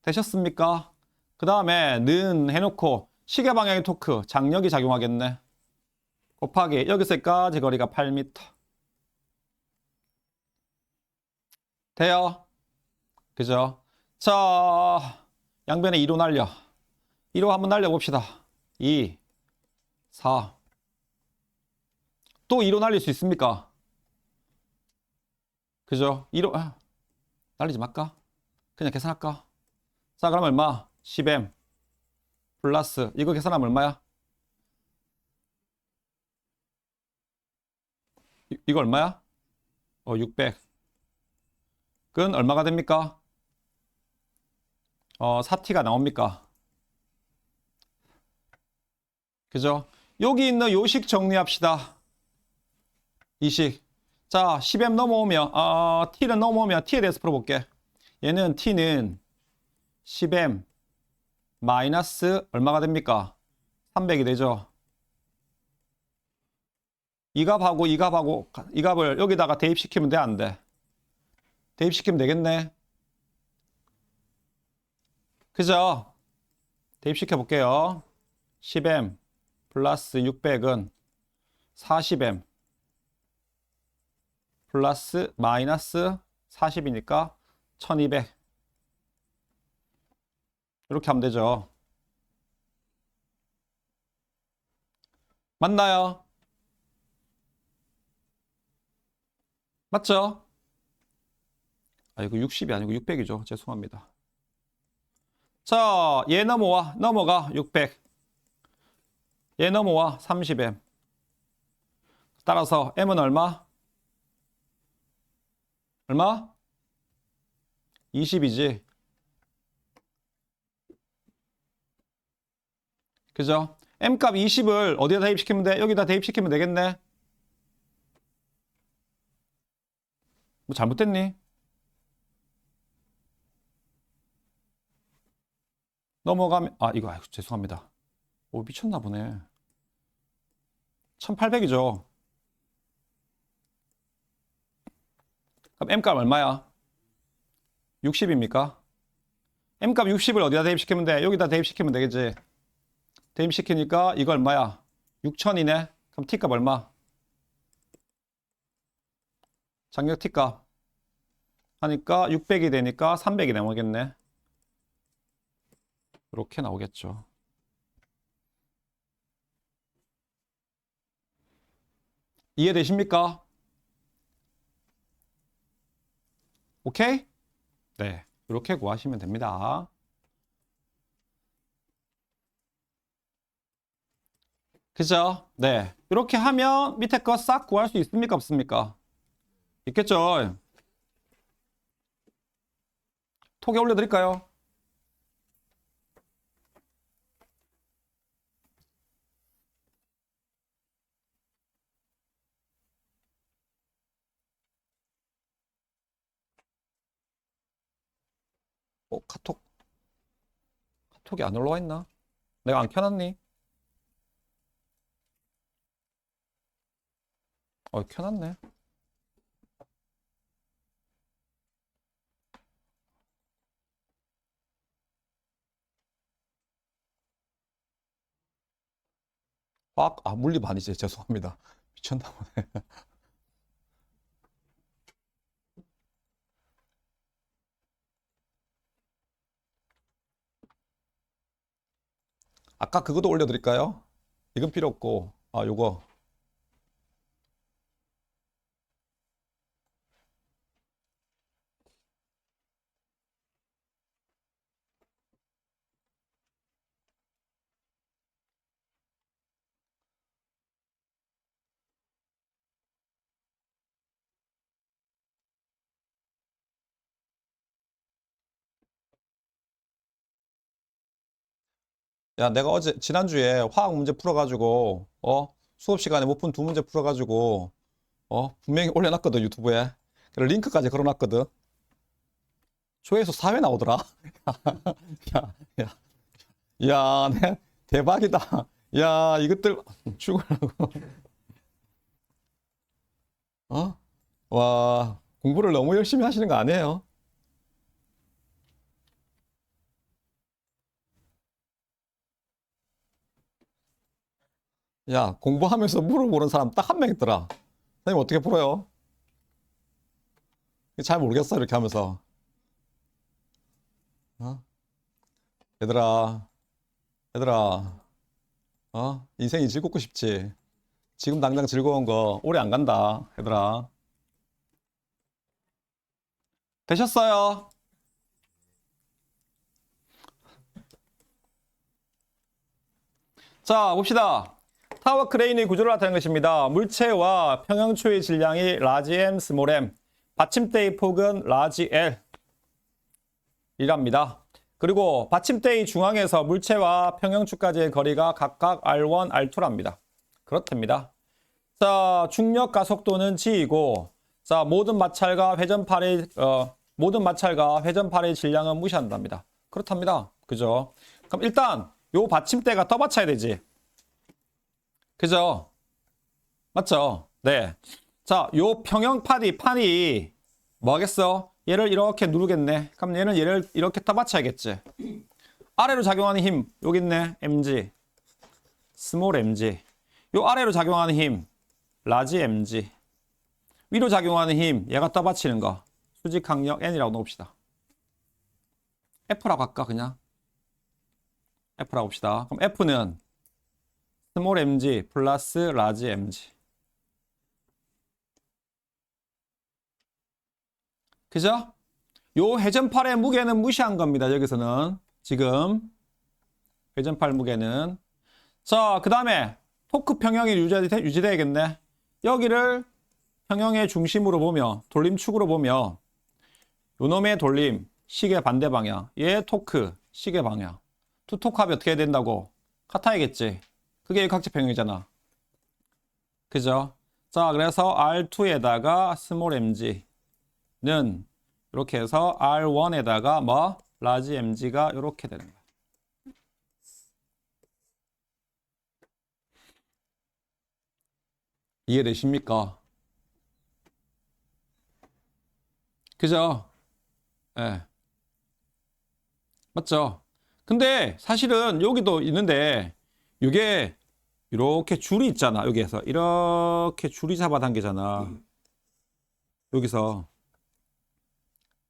되셨습니까? 그 다음에 는 해놓고 시계 방향의 토크, 장력이 작용하겠네. 곱하기 여기서까지 거리가 8m. 돼요? 그죠? 자, 양변에 2로 날려. 2로 한번 날려봅시다. 2, 4. 또 2로 날릴 수 있습니까? 그죠? 2로, 날리지 말까? 그냥 계산할까? 자, 그럼 얼마? 10M 플러스, 이거 계산하면 얼마야? 이거 얼마야? 600. 그건 얼마가 됩니까? 4T가 나옵니까? 그죠? 여기 있는 요식 정리합시다. 이식. 자, 10M 넘어오면, T는 넘어오면 T에 대해서 풀어볼게. 얘는 T는 10M 마이너스 얼마가 됩니까? 300이 되죠? 이 값하고 이 값하고 이 값을 여기다가 대입시키면 돼, 안 돼? 대입시키면 되겠네. 그죠? 대입시켜 볼게요. 10M 플러스 600은 40M 플러스 마이너스 40이니까 1200. 이렇게 하면 되죠. 맞나요? 맞죠? 이거 60이 아니고 600이죠. 죄송합니다. 자, 얘 넘어가 600. 얘 넘어와 30M. 따라서 M은 얼마? 얼마? 20이지. 그죠? M값 20을 어디다 대입시키면 돼? 여기다 대입시키면 되겠네. 뭐 잘못됐니? 넘어가면 이거 아이고, 죄송합니다. 미쳤나 보네. 1800이죠. 그럼 M값 얼마야? 60입니까? M값 60을 어디다 대입시키면 돼? 여기다 대입시키면 되겠지. 대입시키니까 이거 얼마야? 6000이네. 그럼 T값 얼마? 장력 T값 하니까 600이 되니까 300이 나오겠네. 이렇게 나오겠죠. 이해되십니까? 오케이? 네, 이렇게 구하시면 됩니다. 그죠? 네, 이렇게 하면 밑에 거 싹 구할 수 있습니까? 없습니까? 있겠죠? 톡에 올려드릴까요? 카톡이 안 올라와 있나? 내가 안 켜놨니? 켜놨네. 물리 아니지. 죄송합니다. 미쳤나 보네. 아까 그것도 올려드릴까요? 이건 필요 없고, 요거. 야, 내가 지난주에 화학 문제 풀어가지고, 수업 시간에 못 푼 두 문제 풀어가지고, 분명히 올려놨거든, 유튜브에. 그리고 링크까지 걸어놨거든. 조회수 4회 나오더라. 야, 야, 야, 대박이다. 야, 이것들 죽으라고. 어? 와, 공부를 너무 열심히 하시는 거 아니에요? 야, 공부하면서 물어보는 사람 딱 한 명 있더라. 선생님 어떻게 풀어요? 잘 모르겠어, 이렇게 하면서. 어? 얘들아, 얘들아, 인생이 즐겁고 싶지? 지금 당장 즐거운 거 오래 안 간다, 얘들아. 되셨어요? 자, 봅시다. 타워 크레인의 구조를 나타낸 것입니다. 물체와 평형초의 질량이 라지 M, 스몰 m, 받침대의 폭은 라지 L 이랍니다. 그리고 받침대의 중앙에서 물체와 평형축까지의 거리가 각각 R1, R2랍니다. 그렇답니다. 자, 중력 가속도는 G이고, 자, 모든 마찰과 회전팔의 질량은 무시한답니다. 그렇답니다. 그죠? 그럼 일단 요 받침대가 떠받쳐야 되지. 그죠? 맞죠? 네. 자, 요 판이 뭐 하겠어? 얘를 이렇게 누르겠네. 그럼 얘를 이렇게 떠받쳐야겠지. 아래로 작용하는 힘, 여기 있네. mg, 스몰 mg. 요 아래로 작용하는 힘, 라지 mg. 위로 작용하는 힘, 얘가 떠받치는 거. 수직 항력 n이라고 놓읍시다. F라고 할까, 그냥? F라고 합시다. 그럼 F는 스몰 mg 플러스 라지 mg. 그죠? 요 회전팔의 무게는 무시한 겁니다. 여기서는 지금 회전팔 무게는. 자, 그 다음에 토크 평형이 유지돼야겠네. 여기를 평형의 중심으로 보며 돌림축으로 보며 요놈의 돌림 시계 반대 방향, 얘 토크 시계 방향. 두 토크합이 어떻게 해야 된다고? 같아야겠지. 그게 일각지평형이잖아. 그죠? 자, 그래서 R2에다가 스몰 mg는 이렇게 해서 R1에다가 뭐? 라지 mg가 이렇게 되는 거야. 이해되십니까? 그죠? 예. 네. 맞죠? 근데 사실은 여기도 있는데 이게 이렇게 줄이 있잖아. 여기에서 이렇게 줄이 잡아당기잖아. 여기서.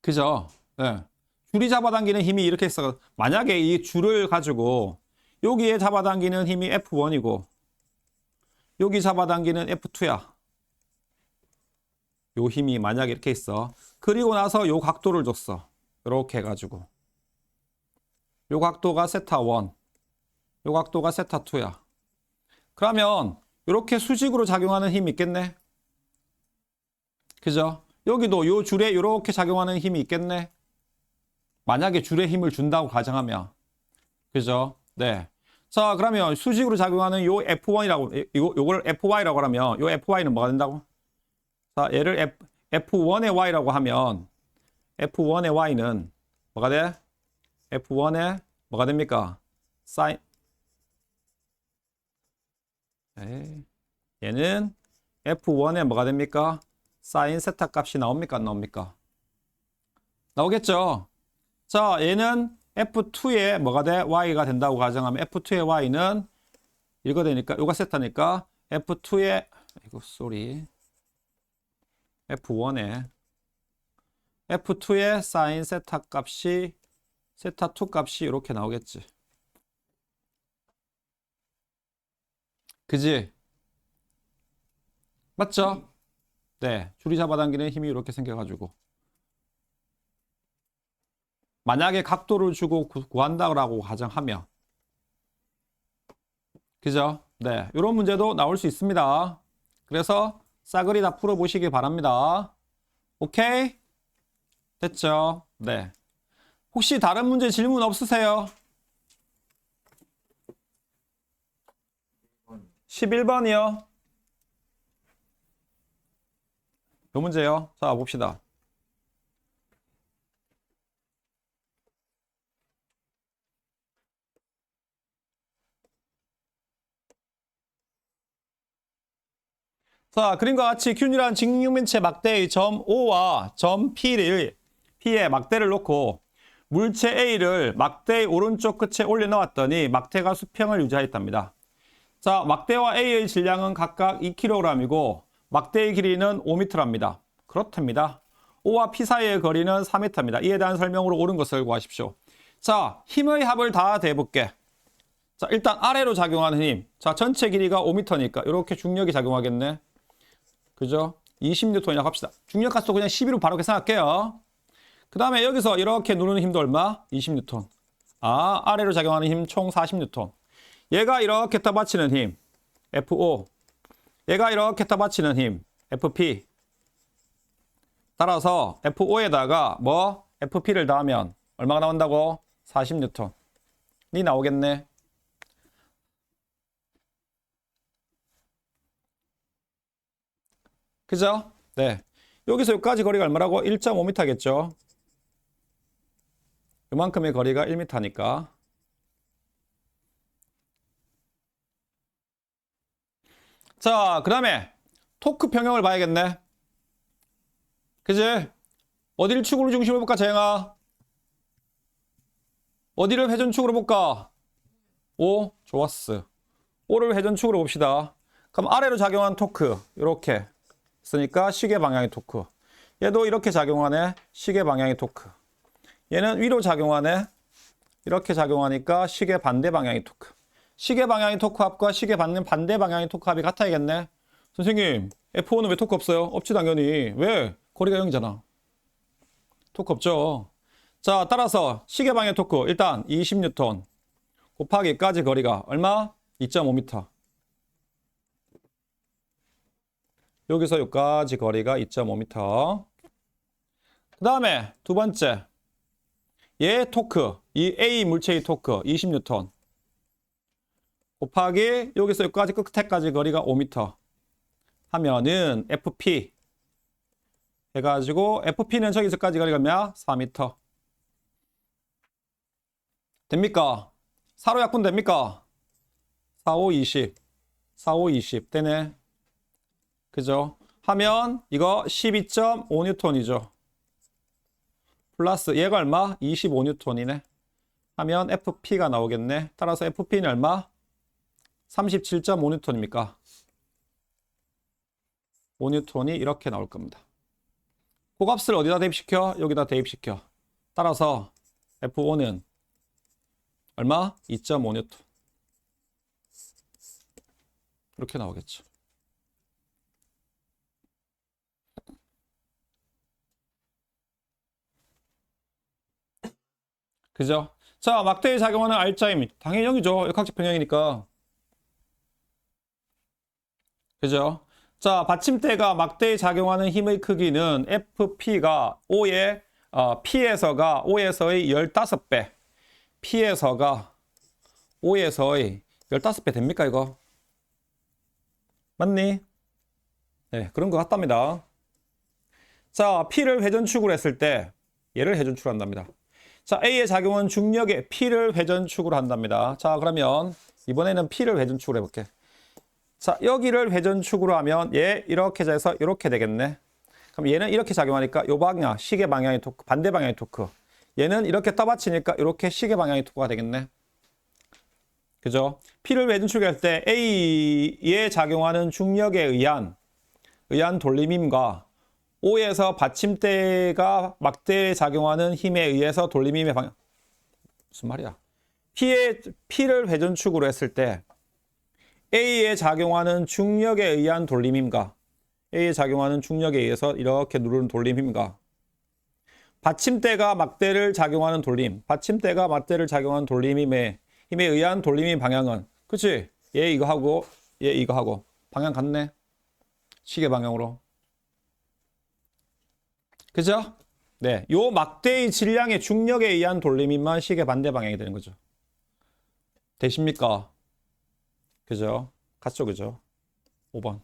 그죠? 예. 줄이 잡아당기는 힘이 이렇게 있어. 만약에 이 줄을 가지고 여기에 잡아당기는 힘이 F1이고 여기 잡아당기는 F2야. 요 힘이 만약에 이렇게 있어. 그리고 나서 요 각도를 줬어. 이렇게 해가지고. 요 각도가 세타 1. 요 각도가 세타 2야. 그러면 이렇게 수직으로 작용하는 힘이 있겠네. 그죠? 여기도 요 줄에 이렇게 작용하는 힘이 있겠네. 만약에 줄에 힘을 준다고 가정하면. 그죠? 네. 자, 그러면 수직으로 작용하는 요 F1이라고, 요걸 FY라고 하면, 요 FY는 뭐가 된다고? 자, 얘를 F1의 Y라고 하면, F1의 Y는 뭐가 돼? F1의 뭐가 됩니까? 사인. 에이, 얘는 F1에 뭐가 됩니까? 사인 세타 값이 나옵니까? 안 나옵니까? 나오겠죠? 자, 얘는 F2에 뭐가 돼? Y가 된다고 가정하면 F2의 Y는 이거 되니까, 이거 세타니까 F2의, 이거 쏘리. F2의 사인 세타 값이, 세타2 값이 이렇게 나오겠지. 그지? 맞죠? 네. 줄이 잡아당기는 힘이 이렇게 생겨가지고. 만약에 각도를 주고 구한다고 가정하면. 그죠? 네. 이런 문제도 나올 수 있습니다. 그래서 싸그리 다 풀어보시기 바랍니다. 오케이? 됐죠? 네. 혹시 다른 문제 질문 없으세요? 11번이요. 요 문제요. 자, 봅시다. 자, 그림과 같이 균일한 직육면체 막대의 점 O와 점 P의 막대를 놓고 물체 A를 막대의 오른쪽 끝에 올려놓았더니 막대가 수평을 유지하였답니다. 자, 막대와 A의 질량은 각각 2kg이고 막대의 길이는 5m랍니다. 그렇답니다. O와 P 사이의 거리는 4m입니다. 이에 대한 설명으로 옳은 것을 구하십시오. 자, 힘의 합을 다 대볼게. 자, 일단 아래로 작용하는 힘. 자, 전체 길이가 5m니까 이렇게 중력이 작용하겠네. 그죠? 20N이라고 합시다. 중력 가속도 그냥 12로 바로 계산할게요. 그 다음에 여기서 이렇게 누르는 힘도 얼마? 20N. 아, 아래로 작용하는 힘 총 40N. 얘가 이렇게 떠받치는 힘, FO. 얘가 이렇게 떠받치는 힘, FP. 따라서 FO에다가 뭐? FP를 더하면 얼마가 나온다고? 40N이 나오겠네. 그죠? 네. 여기서 여기까지 거리가 얼마라고? 1.5m겠죠? 이만큼의 거리가 1m니까. 자, 그 다음에 토크 평형을 봐야겠네. 그지? 어디를 축으로 중심을 볼까, 재영아? 어디를 회전축으로 볼까? O, 좋았어. O를 회전축으로 봅시다. 그럼 아래로 작용한 토크, 이렇게 있으니까 시계 방향의 토크. 얘도 이렇게 작용하네, 시계 방향의 토크. 얘는 위로 작용하네, 이렇게 작용하니까 시계 반대 방향의 토크. 시계 방향의 토크 합과 시계 받는 반대 방향의 토크 합이 같아야겠네. 선생님, F5는 왜 토크 없어요? 없지 당연히. 왜? 거리가 0이잖아. 토크 없죠. 자, 따라서 시계 방향 토크 일단 20N 곱하기까지 거리가 얼마? 2.5m. 여기서 여기까지 거리가 2.5m. 그 다음에 두 번째, 얘 토크, 이 A 물체의 토크 20N 곱하기 여기서 여기까지 끝에까지 거리가 5m 하면은 FP 해가지고 FP는 저기서까지 거리가 몇? 4m. 됩니까? 4로 약분 됩니까? 4, 5, 20. 4, 5, 20 되네. 그죠? 하면 이거 12.5N이죠. 플러스 얘가 얼마? 25N이네. 하면 FP가 나오겠네. 따라서 FP는 얼마? 37.5N입니까? 5N이 이렇게 나올 겁니다. 그 값을 어디다 대입시켜? 여기다 대입시켜. 따라서 F5는 얼마? 2.5N. 이렇게 나오겠죠. 그죠? 자, 막대에 작용하는 R자임. 당연히 0이죠. 역학적 평형이니까. 그죠? 자, 받침대가 막대에 작용하는 힘의 크기는 FP가 O의 P에서가 O에서의 15배. P에서가 O에서의 15배 됩니까, 이거? 맞니? 네, 그런 것 같답니다. 자, P를 회전축으로 했을 때 얘를 회전축으로 한답니다. 자, A의 작용은 중력에 P를 회전축으로 한답니다. 자, 그러면 이번에는 P를 회전축으로 해볼게. 자, 여기를 회전축으로 하면 얘 이렇게 해서 이렇게 되겠네. 그럼 얘는 이렇게 작용하니까 요 방향, 시계 방향의 토크, 반대 방향의 토크. 얘는 이렇게 떠받치니까 이렇게 시계 방향의 토크가 되겠네. 그죠? P를 회전축할 때 A에 작용하는 중력에 의한 돌림힘과 O에서 받침대가 막대에 작용하는 힘에 의해서 돌림힘의 방향. 무슨 말이야? P를 회전축으로 했을 때 A에 작용하는 중력에 의한 돌림힘과 A에 작용하는 중력에 의해서 이렇게 누르는 돌림힘과 받침대가 막대를 작용하는 받침대가 막대를 작용하는 돌림힘에 힘에 의한 돌림힘 방향은, 그치? 얘 이거 하고 얘 이거 하고 방향 같네. 시계 방향으로. 그죠? 네, 요 막대의 질량의 중력에 의한 돌림힘만 시계 반대 방향이 되는 거죠. 되십니까? 그죠? 같죠, 그죠? 5번.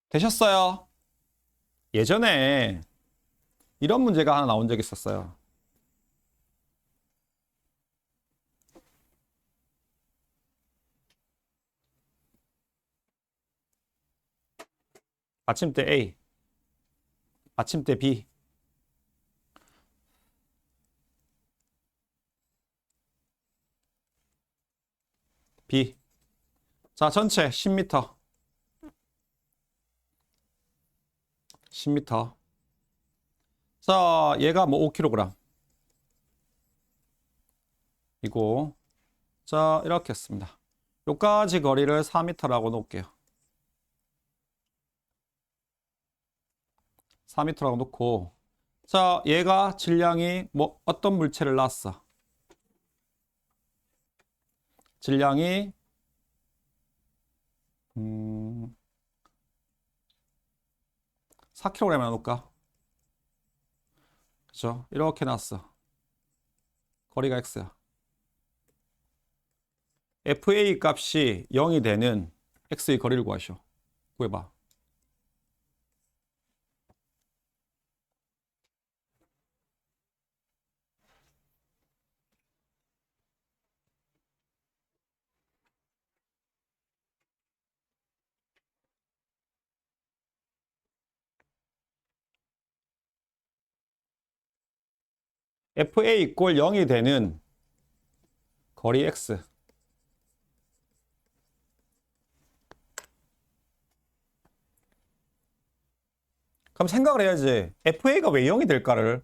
되셨어요? 예전에 이런 문제가 하나 나온 적이 있었어요. 받침대 A, 받침대 B. B. 자, 전체 10m. 10m. 자, 얘가 뭐 5kg. 이고. 자, 이렇게 했습니다. 요까지 거리를 4m라고 놓을게요. 4m라고 놓고. 자, 얘가 질량이 뭐 어떤 물체를 놨어? 질량이 4kg이나 놓을까? 그죠? 이렇게 놨어. 거리가 x야. FA 값이 0이 되는 x의 거리를 구하시오. 구해봐. FA 이꼴 0이 되는 거리 x. 그럼 생각을 해야지. FA가 왜 0이 될까를.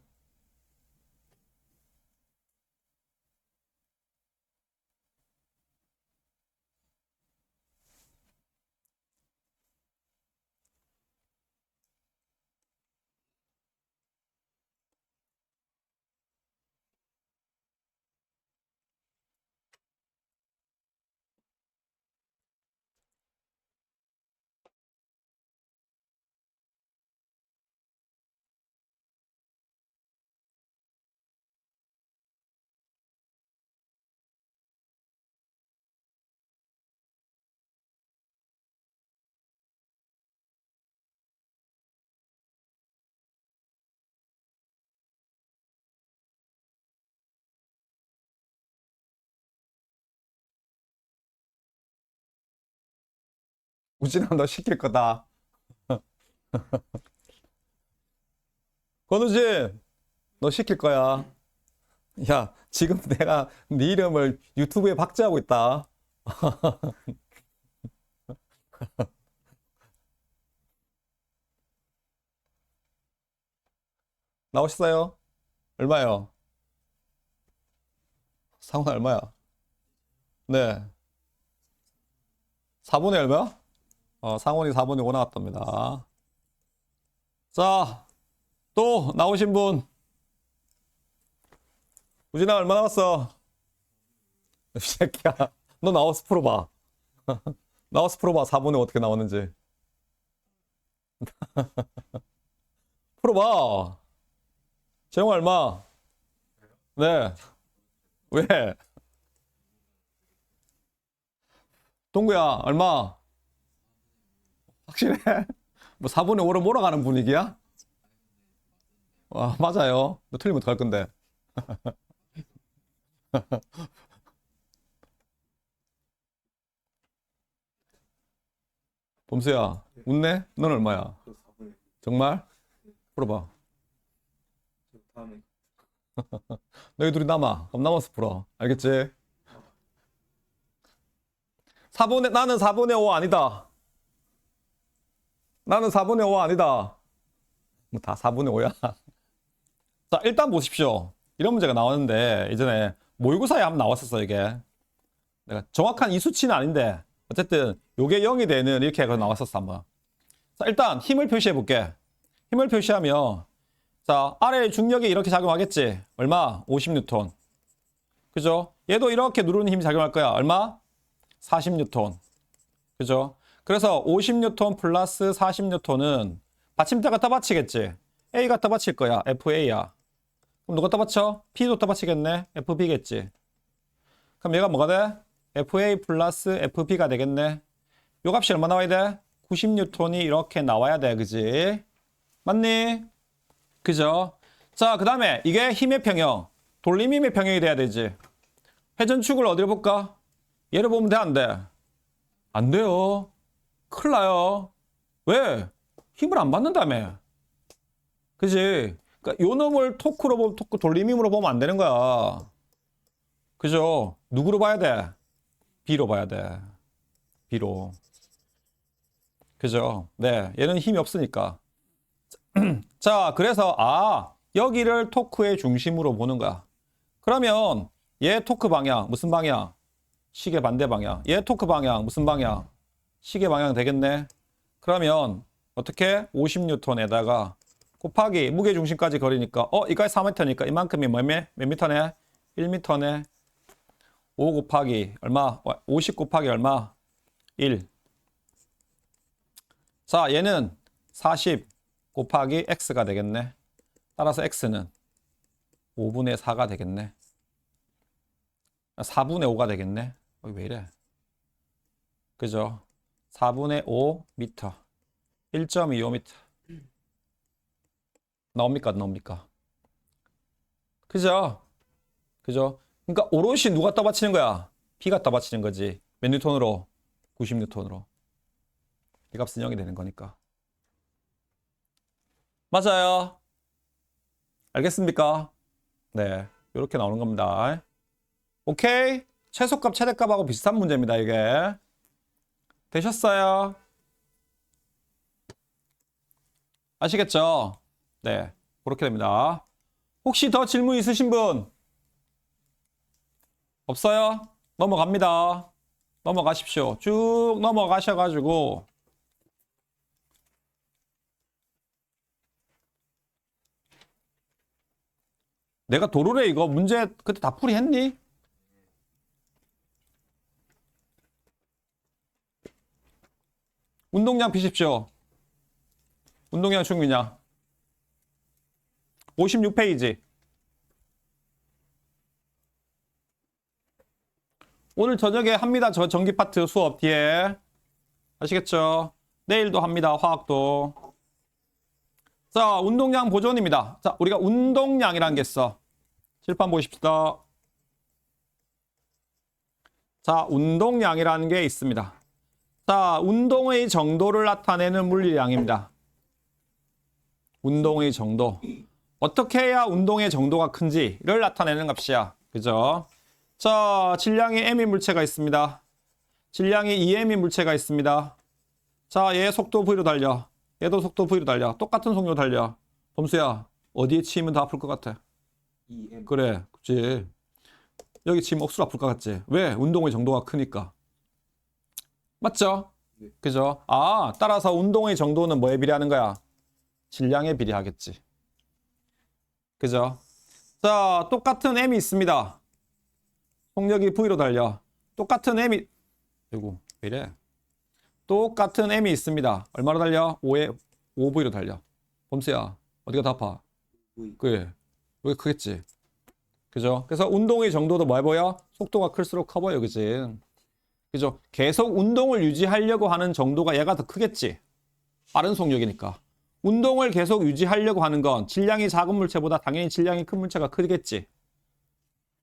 우진아, 너 시킬 거다. 권우진, 너 시킬 거야. 야, 지금 내가 네 이름을 유튜브에 박제하고 있다. 나오셨어요? 얼마요? 상호 얼마야? 네. 4분의 얼마야? 상원이 4분의 5 나왔답니다. 자, 또 나오신 분. 우진아, 얼마 나왔어? 이 새끼야. 너 나와서 풀어봐. 나와서 풀어봐. 4분의 어떻게 나왔는지. 풀어봐. 재용 얼마? 네. 왜? 동구야, 얼마? 확실해? 뭐 4분의 5로 몰아가는 분위기야? 와, 맞아요. 너 틀리면 어떡할 건데. 범수야, 웃네? 넌 얼마야? 정말? 풀어봐. 너희 둘이 남아. 그럼 남아서 풀어. 알겠지? 나는 4분의 5 아니다. 나는 4분의 5 아니다. 뭐 다 4분의 5야. 자, 일단 보십시오. 이런 문제가 나왔는데, 예전에 모의고사에 한번 나왔었어, 이게. 내가 정확한 이 수치는 아닌데, 어쨌든, 요게 0이 되는 이렇게 해서 나왔었어, 한번. 자, 일단 힘을 표시해 볼게. 힘을 표시하면, 자, 아래 중력이 이렇게 작용하겠지. 얼마? 50뉴턴. 그죠? 얘도 이렇게 누르는 힘이 작용할 거야. 얼마? 40뉴턴. 그죠? 그래서 50뉴턴 플러스 40뉴턴은 받침대가 떠받치겠지. A가 떠받칠 거야. FA야. 그럼 누가 떠받쳐? P도 떠받치겠네. FB겠지. 그럼 얘가 뭐가 돼? FA 플러스 FB가 되겠네. 요 값이 얼마 나와야 돼? 90뉴턴이 이렇게 나와야 돼. 그지? 맞니? 그죠? 자, 그 다음에 이게 힘의 평형. 돌림 힘의 평형이 돼야 되지. 회전축을 어디로 볼까? 얘를 보면 돼, 안 돼? 안 돼요. 큰일 나요. 왜? 힘을 안 받는다며. 그지? 그러니까 요 놈을 토크로 보면 토크 돌림 힘으로 보면 안 되는 거야. 그죠? 누구로 봐야 돼? B로 봐야 돼. B로. 그죠? 네. 얘는 힘이 없으니까. 자, 그래서 여기를 토크의 중심으로 보는 거야. 그러면 얘 토크 방향 무슨 방향? 시계 반대 방향. 얘 토크 방향 무슨 방향? 시계 방향 되겠네. 그러면 어떻게? 50뉴턴에다가 곱하기 무게 중심까지 거리니까 이까지 4m니까 이만큼이 몇 미터네? 1m네. 5 곱하기 얼마? 50 곱하기 얼마? 1. 자, 얘는 40 곱하기 x가 되겠네. 따라서 x는 5분의 4가 되겠네. 4분의 5가 되겠네. 왜 이래? 그죠? 4분의 5 미터. 1.25m. 나옵니까? 안 나옵니까? 그죠? 그죠? 그러니까 오롯이 누가 떠받치는 거야? B가 떠받치는 거지. 몇 뉴턴으로? 90뉴턴으로. 이 값은 0이 되는 거니까. 맞아요. 알겠습니까? 네. 이렇게 나오는 겁니다. 오케이? 최소값, 최대값하고 비슷한 문제입니다, 이게. 되셨어요? 아시겠죠? 네. 그렇게 됩니다. 혹시 더 질문 있으신 분? 없어요? 넘어갑니다. 넘어가십시오. 쭉 넘어가셔가지고. 내가 도르래 이거 문제 그때 다 풀이했니? 운동량 피십시오. 운동량 충분이냐? 56페이지. 오늘 저녁에 합니다. 저 전기 파트 수업 뒤에. 아시겠죠? 내일도 합니다. 화학도. 자, 운동량 보존입니다. 자, 우리가 운동량이라는 게 있어. 칠판 보십시다. 자, 운동량이라는 게 있습니다. 자, 운동의 정도를 나타내는 물리량입니다. 운동의 정도. 어떻게 해야 운동의 정도가 큰지를 나타내는 값이야. 그죠? 자, 질량이 m인 물체가 있습니다. 질량이 2m인 물체가 있습니다. 자, 얘 속도 v로 달려. 얘도 속도 v로 달려. 똑같은 속력 달려. 범수야, 어디에 치이면 더 아플 것 같아? 2m. 그래, 그치. 여기 치면 억수로 아플 것 같지? 왜? 운동의 정도가 크니까. 맞죠? 네. 그죠? 따라서 운동의 정도는 뭐에 비례하는 거야? 질량에 비례하겠지. 그죠? 자, 똑같은 m이 있습니다. 속력이 v로 달려. 똑같은 m이, 아이고, 왜 이래? 똑같은 m이 있습니다. 얼마로 달려? 5v로 달려. 범수야, 어디가 더 아파? 그래, 여기 크겠지. 그죠? 그래서 운동의 정도도 뭐 해보여? 속도가 클수록 커 보여, 그지? 그죠? 계속 운동을 유지하려고 하는 정도가 얘가 더 크겠지. 빠른 속력이니까. 운동을 계속 유지하려고 하는 건 질량이 작은 물체보다 당연히 질량이 큰 물체가 크겠지.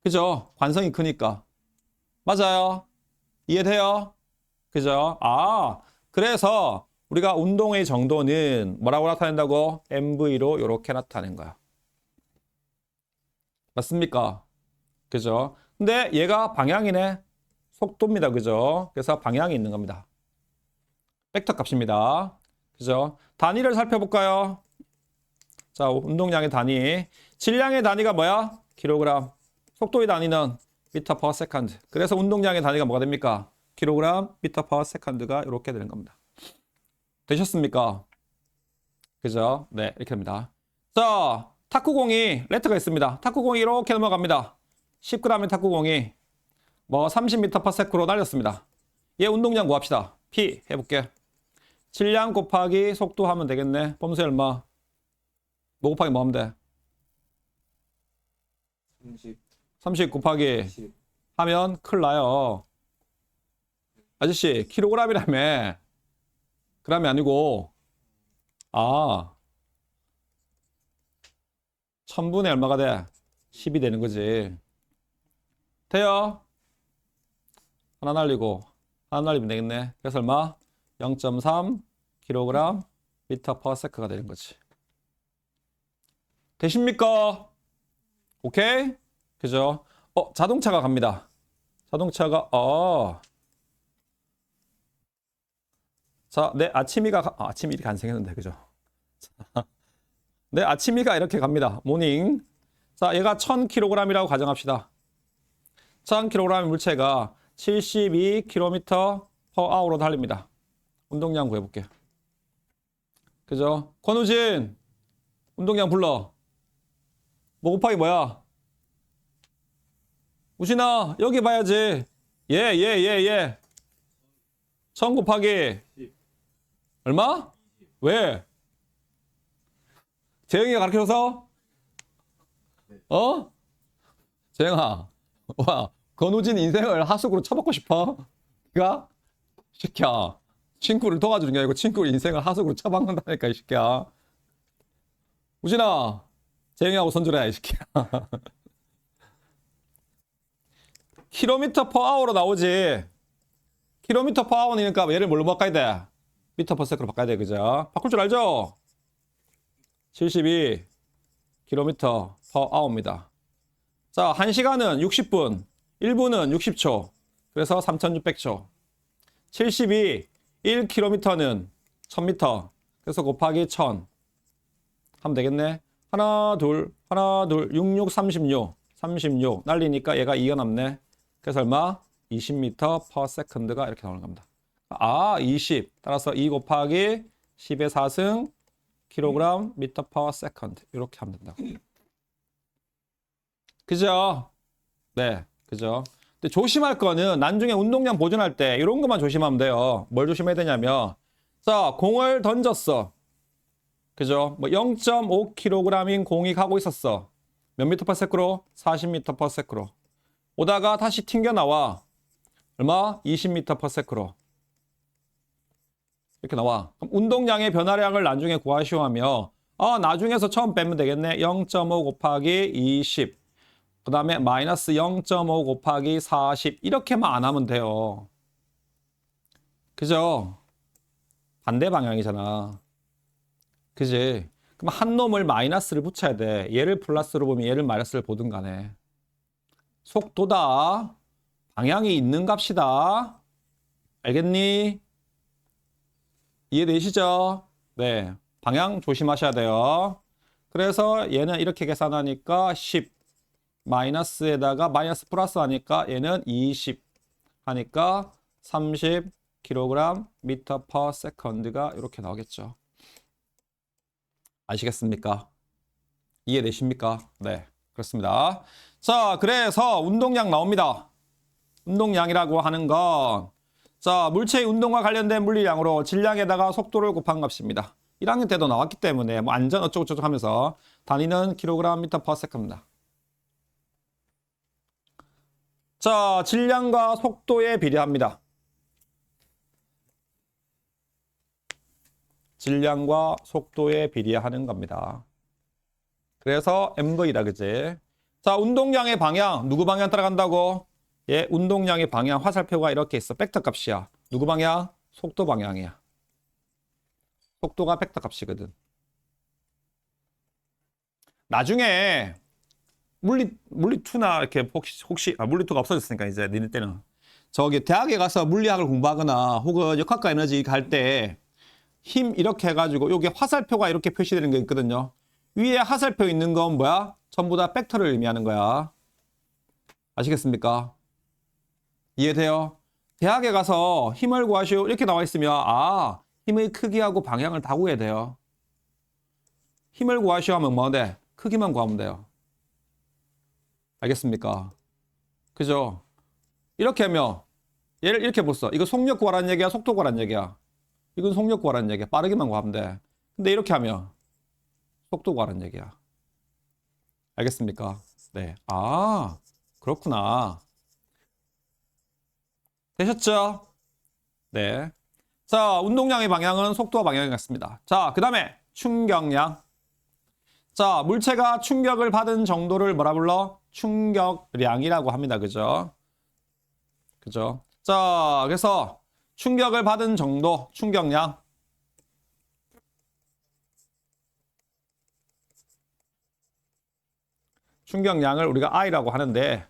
그죠? 관성이 크니까. 맞아요. 이해돼요? 그죠? 아, 그래서 우리가 운동의 정도는 뭐라고 나타낸다고? MV로 이렇게 나타낸 거야. 맞습니까? 그죠? 근데 얘가 방향이네. 속도입니다. 그죠? 그래서 방향이 있는 겁니다. 벡터 값입니다. 그죠? 단위를 살펴볼까요? 자, 운동량의 단위. 질량의 단위가 뭐야? 킬로그램. 속도의 단위는 미터 퍼 세컨드. 그래서 운동량의 단위가 뭐가 됩니까? 킬로그램, 미터 퍼 세컨드가 이렇게 되는 겁니다. 되셨습니까? 그죠? 네, 이렇게 됩니다. 자, 탁구공이 레트가 있습니다. 탁구공이 이렇게 넘어갑니다. 10g의 탁구공이 뭐 30m per sec로 날렸습니다. 얘 운동량 구합시다. P 해볼게. 질량 곱하기 속도 하면 되겠네. 범수 얼마? 뭐 곱하기 뭐 하면 돼? 30 곱하기 10. 하면 큰일 나요. 아저씨, 킬로그램이라며. 그램이 아니고, 아, 1000분의 얼마가 돼? 10이 되는 거지. 돼요? 하나 날리고, 하나 날리면 되겠네. 그래서 얼마? 0.3 kg 미터 퍼 세크가 되는 거지. 되십니까? 오케이? 그죠? 자동차가 갑니다. 자동차가, 자, 내 아침이가, 아침이 이렇게 안 생겼는데, 그죠? 내 아침이가 이렇게 갑니다. 모닝. 자, 얘가 1000kg이라고 가정합시다. 1000kg의 물체가 72km per hour로 달립니다. 운동량 구해볼게. 그죠? 권우진, 운동량 불러. 뭐 곱하기 뭐야? 우진아, 여기 봐야지. 예. 1000 곱하기. 얼마? 왜? 재영이가 가르쳐줘서? 재영아, 와, 권우진 인생을 하수구로 쳐박고 싶어? 그니까? 시키야. 친구를 도와주는 게 아니고 친구 인생을 하수구로 쳐박는다니까, 이 새끼야. 우진아, 재영이하고 손절해, 이 새끼야. 킬로미터 퍼 아워로 나오지. 킬로미터 퍼 아워니까 얘를 뭘로 바꿔야 돼? 미터 퍼 세크로 바꿔야 돼, 그죠? 바꿀 줄 알죠? 72 킬로미터 퍼 아워입니다. 자, 1시간은 60분, 1분은 60초. 그래서 3600초. 72 1km는 1000m. 그래서 곱하기 1000 하면 되겠네. 하나, 둘, 66, 36 날리니까 얘가 2가 남네. 그래서 얼마? 20m per second가 이렇게 나오는 겁니다. 20. 따라서 2 곱하기 10의 4승 킬로그램 미터 per second 이렇게 하면 된다. 그죠? 네, 그죠? 근데 조심할 거는 나중에 운동량 보존할 때 이런 것만 조심하면 돼요. 뭘 조심해야 되냐면, 자, 공을 던졌어. 그죠? 뭐 0.5kg인 공이 가고 있었어. 몇 미터 per sec로? 40m per sec로. 오다가 다시 튕겨 나와. 얼마? 20m per sec로. 이렇게 나와. 그럼 운동량의 변화량을 나중에 구하시오하며, 나중에서 처음 빼면 되겠네. 0.5 곱하기 20. 그 다음에 마이너스 0.5 곱하기 40. 이렇게만 안 하면 돼요. 그죠? 반대 방향이잖아. 그지? 그럼 한 놈을 마이너스를 붙여야 돼. 얘를 플러스로 보면 얘를 마이너스를 보든 간에. 속도다. 방향이 있는 값이다. 알겠니? 이해되시죠? 네. 방향 조심하셔야 돼요. 그래서 얘는 이렇게 계산하니까 10 마이너스에다가 마이너스 플러스 하니까 얘는 20 하니까 30kg 미터 퍼 세컨드가 이렇게 나오겠죠. 아시겠습니까? 이해되십니까? 네, 그렇습니다. 자, 그래서 운동량 나옵니다. 운동량이라고 하는 건, 자, 물체의 운동과 관련된 물리량으로 질량에다가 속도를 곱한 값입니다. 1학년 때도 나왔기 때문에 뭐 안전 어쩌고저쩌고 하면서 단위는 킬로그램 미터 퍼 세컨드입니다. 자, 질량과 속도에 비례합니다. 질량과 속도에 비례하는 겁니다. 그래서 MV라 그지? 자, 운동량의 방향 누구 방향 따라간다고? 예, 운동량의 방향 화살표가 이렇게 있어. 벡터 값이야. 누구 방향? 속도 방향이야. 속도가 벡터 값이거든. 나중에 물리2나 이렇게 혹시 물리2가 없어졌으니까 이제 니네 때는 저기 대학에 가서 물리학을 공부하거나 혹은 역학과 에너지 할 때 힘 이렇게 해가지고 여기 화살표가 이렇게 표시되는 게 있거든요. 위에 화살표 있는 건 뭐야? 전부 다 벡터를 의미하는 거야. 아시겠습니까? 이해돼요? 대학에 가서 힘을 구하시오 이렇게 나와 있으면 아 힘의 크기하고 방향을 다 구해야 돼요. 힘을 구하시오 하면 뭐 돼? 크기만 구하면 돼요. 알겠습니까? 그죠? 이렇게 하면 얘를 이렇게 보소. 이거 속력 구하라는 얘기야? 속도 구하라는 얘기야? 이건 속력 구하라는 얘기야. 빠르게만 구하면 돼. 근데 이렇게 하면 속도 구하라는 얘기야. 알겠습니까? 네. 아, 그렇구나. 되셨죠? 네. 자, 운동량의 방향은 속도와 방향이 같습니다. 자, 그 다음에 충격량. 자, 물체가 충격을 받은 정도를 뭐라 불러? 충격량이라고 합니다. 그죠? 그죠? 자, 그래서 충격을 받은 정도, 충격량. 충격량을 우리가 I라고 하는데,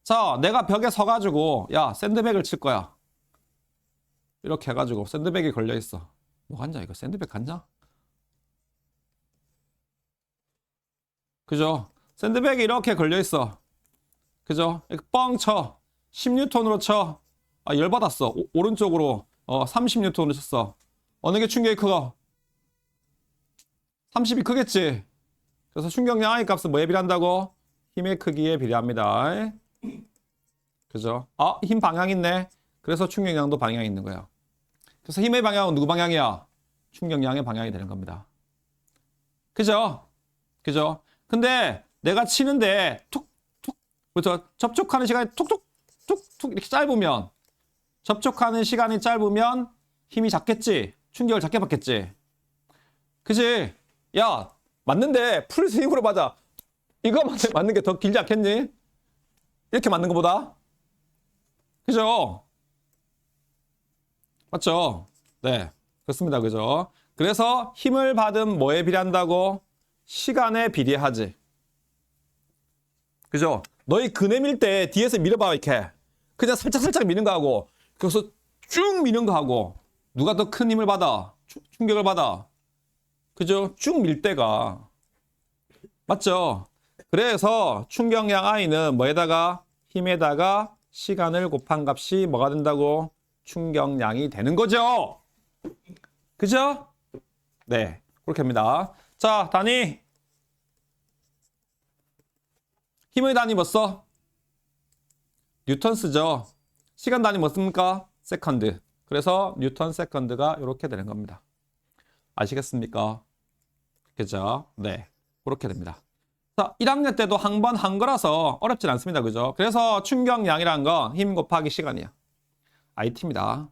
자, 내가 벽에 서가지고, 야, 샌드백을 칠 거야. 이렇게 해가지고, 샌드백이 걸려있어. 뭐 갔냐, 이거? 샌드백 갔냐? 그죠? 샌드백이 이렇게 걸려있어. 그죠? 이렇게 뻥 쳐. 10N으로 쳐. 아, 열받았어. 오른쪽으로 30N으로 쳤어. 어느 게 충격이 크고? 30이 크겠지? 그래서 충격량 I 값은 뭐에 비례한다고? 힘의 크기에 비례합니다. 그죠? 아, 힘 방향 있네. 그래서 충격량도 방향이 있는 거야. 그래서 힘의 방향은 누구 방향이야? 충격량의 방향이 되는 겁니다. 그죠? 그죠? 근데 내가 치는데 툭툭 그렇죠? 접촉하는 시간이 툭툭툭툭 이렇게 짧으면 접촉하는 시간이 짧으면 힘이 작겠지? 충격을 작게 받겠지? 그지? 야, 맞는데 풀스윙으로 맞아. 이거 맞는 게 더 길지 않겠니? 이렇게 맞는 것보다? 그죠? 맞죠? 네, 그렇습니다. 그죠? 그래서 힘을 받은 뭐에 비례한다고? 시간에 비례하지. 그죠? 너희 그네 밀 때 뒤에서 밀어봐 이렇게. 그냥 살짝 미는 거하고 그래서 쭉 미는 거하고 누가 더 큰 힘을 받아? 충격을 받아. 그죠? 쭉 밀 때가. 맞죠? 그래서 충격량 I는 뭐에다가? 힘에다가 시간을 곱한 값이 뭐가 된다고? 충격량이 되는 거죠. 그죠? 네, 그렇게 합니다. 자, 단위. 힘의 단위 뭐 써? 뉴턴 쓰죠. 시간 단위 뭐 씁니까? 세컨드. 그래서 뉴턴 세컨드가 이렇게 되는 겁니다. 아시겠습니까? 그죠? 네, 그렇게 됩니다. 자, 1학년 때도 한 번 한 거라서 어렵진 않습니다. 그죠? 그래서 충격량이란 건 힘 곱하기 시간이야. IT입니다.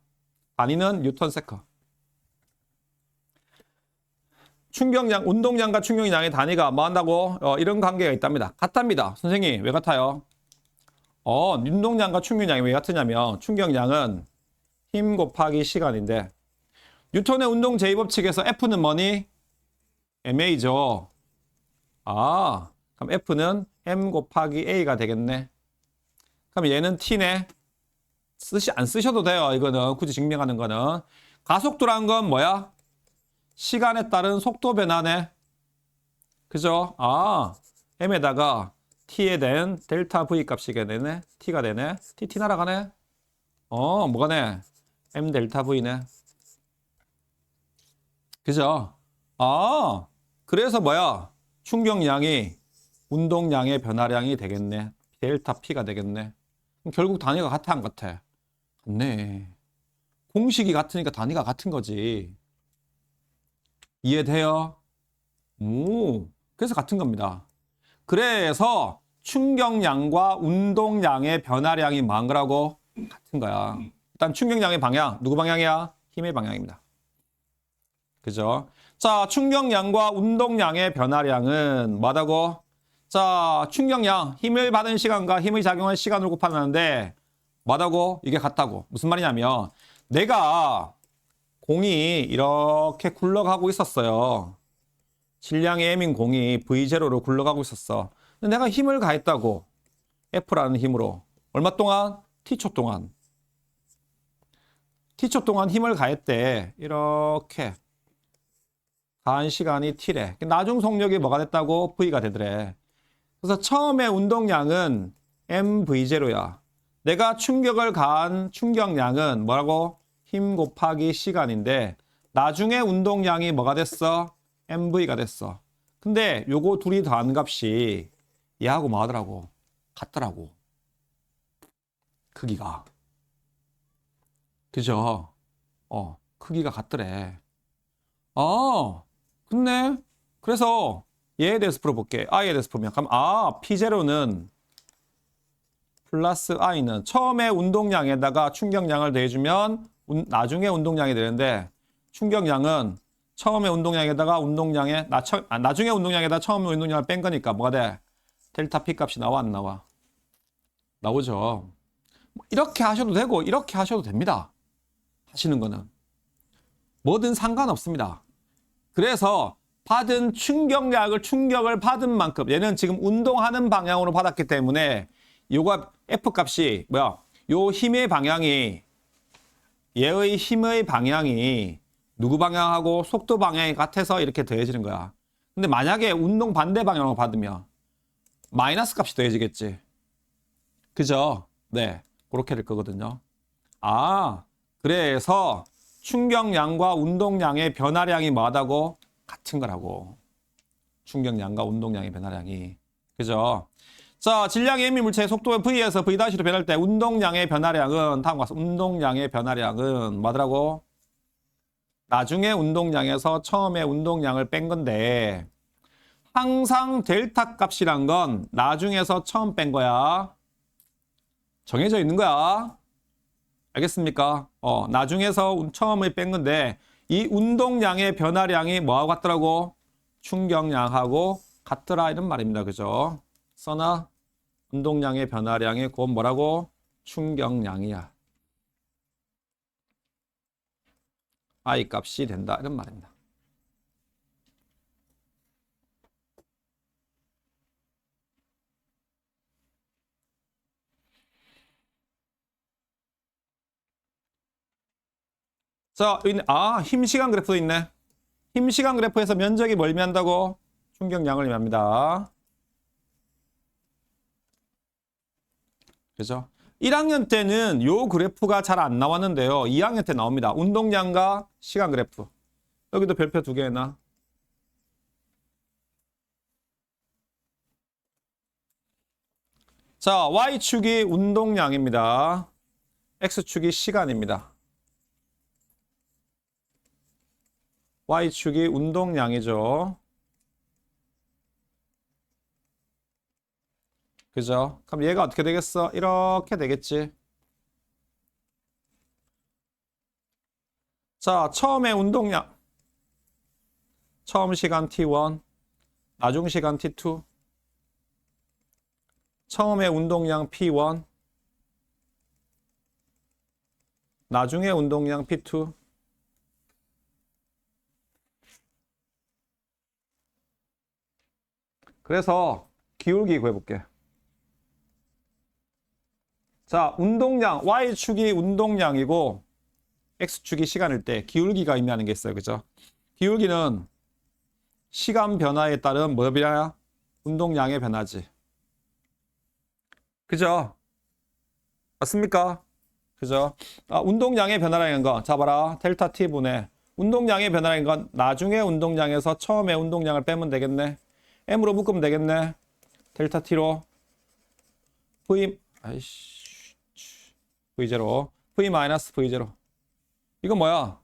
단위는 뉴턴 세컨. 충격량, 운동량과 충격량의 단위가 뭐 한다고? 이런 관계가 있답니다. 같답니다. 선생님, 왜 같아요? 운동량과 충격량이 왜 같으냐면 충격량은 힘 곱하기 시간인데 뉴턴의 운동 제2법칙에서 F는 뭐니? MA죠. 아, 그럼 F는 M 곱하기 A가 되겠네. 그럼 얘는 T네. 안 쓰셔도 돼요. 이거는 굳이 증명하는 거는. 가속도란 건 뭐야? 시간에 따른 속도 변화네. 그죠? 아, M에다가 T에 대한 델타 V 값이 되네. T가 되네. T 날아가네. 뭐가 네? M 델타 V네. 그죠? 아, 그래서 뭐야? 충격량이 운동량의 변화량이 되겠네. 델타 P가 되겠네. 그럼 결국 단위가 같아 안 같아? 같네. 공식이 같으니까 단위가 같은 거지. 이해돼요? 오, 그래서 같은 겁니다. 그래서 충격량과 운동량의 변화량이 뭐한 거라고? 같은 거야. 일단 충격량의 방향, 누구 방향이야? 힘의 방향입니다. 그죠? 자, 충격량과 운동량의 변화량은 뭐다고? 자, 충격량, 힘을 받은 시간과 힘의 작용한 시간을 곱하는데 뭐다고? 이게 같다고. 무슨 말이냐면 내가 공이 이렇게 굴러가고 있었어요. 질량의 M인 공이 V0로 굴러가고 있었어. 근데 내가 힘을 가했다고. F라는 힘으로. 얼마 동안? T초 동안. T초 동안 힘을 가했대. 이렇게. 가한 시간이 T래. 나중 속력이 뭐가 됐다고? V가 되더래. 그래서 처음에 운동량은 MV0야. 내가 충격을 가한 충격량은 뭐라고? 힘 곱하기 시간인데 나중에 운동량이 뭐가 됐어? MV가 됐어. 근데 요거 둘이 더한 값이 얘하고 뭐 하더라고? 같더라고. 크기가. 그죠? 크기가 같더래. 근데 그래서 얘에 대해서 풀어볼게. I에 대해서 풀면 그럼 P0는 플러스 I는 처음에 운동량에다가 충격량을 더해주면 나중에 운동량이 되는데 충격량은 처음에 운동량에다가 나중에 운동량에다 처음에 운동량을 뺀 거니까 뭐가 돼? 델타 P 값이 나와 안 나와? 나오죠. 이렇게 하셔도 되고 이렇게 하셔도 됩니다. 하시는 거는 뭐든 상관없습니다. 그래서 받은 충격을 받은 만큼 얘는 지금 운동하는 방향으로 받았기 때문에 요가 F 값이 뭐야? 요 힘의 방향이 얘의 힘의 방향이 누구 방향하고 속도 방향이 같아서 이렇게 더해지는 거야. 근데 만약에 운동 반대 방향으로 받으면 마이너스 값이 더해지겠지. 그죠? 네. 그렇게 될 거거든요. 그래서 충격량과 운동량의 변화량이 뭐하다고? 같은 거라고. 충격량과 운동량의 변화량이. 그죠? 자, 질량의 M이 물체의 속도의 V에서 V-로 변할 때 운동량의 변화량은 다음과 같습니다. 운동량의 변화량은 뭐더라고? 나중에 운동량에서 처음에 운동량을 뺀 건데 항상 델타 값이란 건 나중에서 처음 뺀 거야. 정해져 있는 거야. 알겠습니까? 나중에서 처음에 뺀 건데 이 운동량의 변화량이 뭐하고 같더라고? 충격량하고 같더라 이런 말입니다. 그죠? 써나 운동량의 변화량이 곧 뭐라고? 충격량이야. I 값이 된다 이런 말입니다. 자, 힘 시간 그래프도 있네. 힘 시간 그래프에서 면적이 뭘 의미한다고? 충격량을 의미합니다. 그죠? 1학년 때는 요 그래프가 잘 안 나왔는데요. 2학년 때 나옵니다. 운동량과 시간 그래프. 여기도 별표 2개 해놔. 자, Y축이 운동량입니다. X축이 시간입니다. Y축이 운동량이죠. 그죠? 그럼 얘가 어떻게 되겠어? 이렇게 되겠지. 자, 처음에 운동량. 처음 시간 T1, 나중 시간 T2. 처음에 운동량 P1, 나중에 운동량 P2. 그래서 기울기 구해볼게. 자, 운동량, Y축이 운동량이고 X축이 시간일 때 기울기가 의미하는 게 있어요. 그죠? 기울기는 시간 변화에 따른 뭐 변화야? 운동량의 변화지. 그죠? 맞습니까? 그죠? 운동량의 변화라는 건, 자 봐라. 델타 T분의 운동량의 변화라는 건 나중에 운동량에서 처음에 운동량을 빼면 되겠네. M으로 묶으면 되겠네. 델타 T로 V0 V 마이너스 V0 이건 뭐야?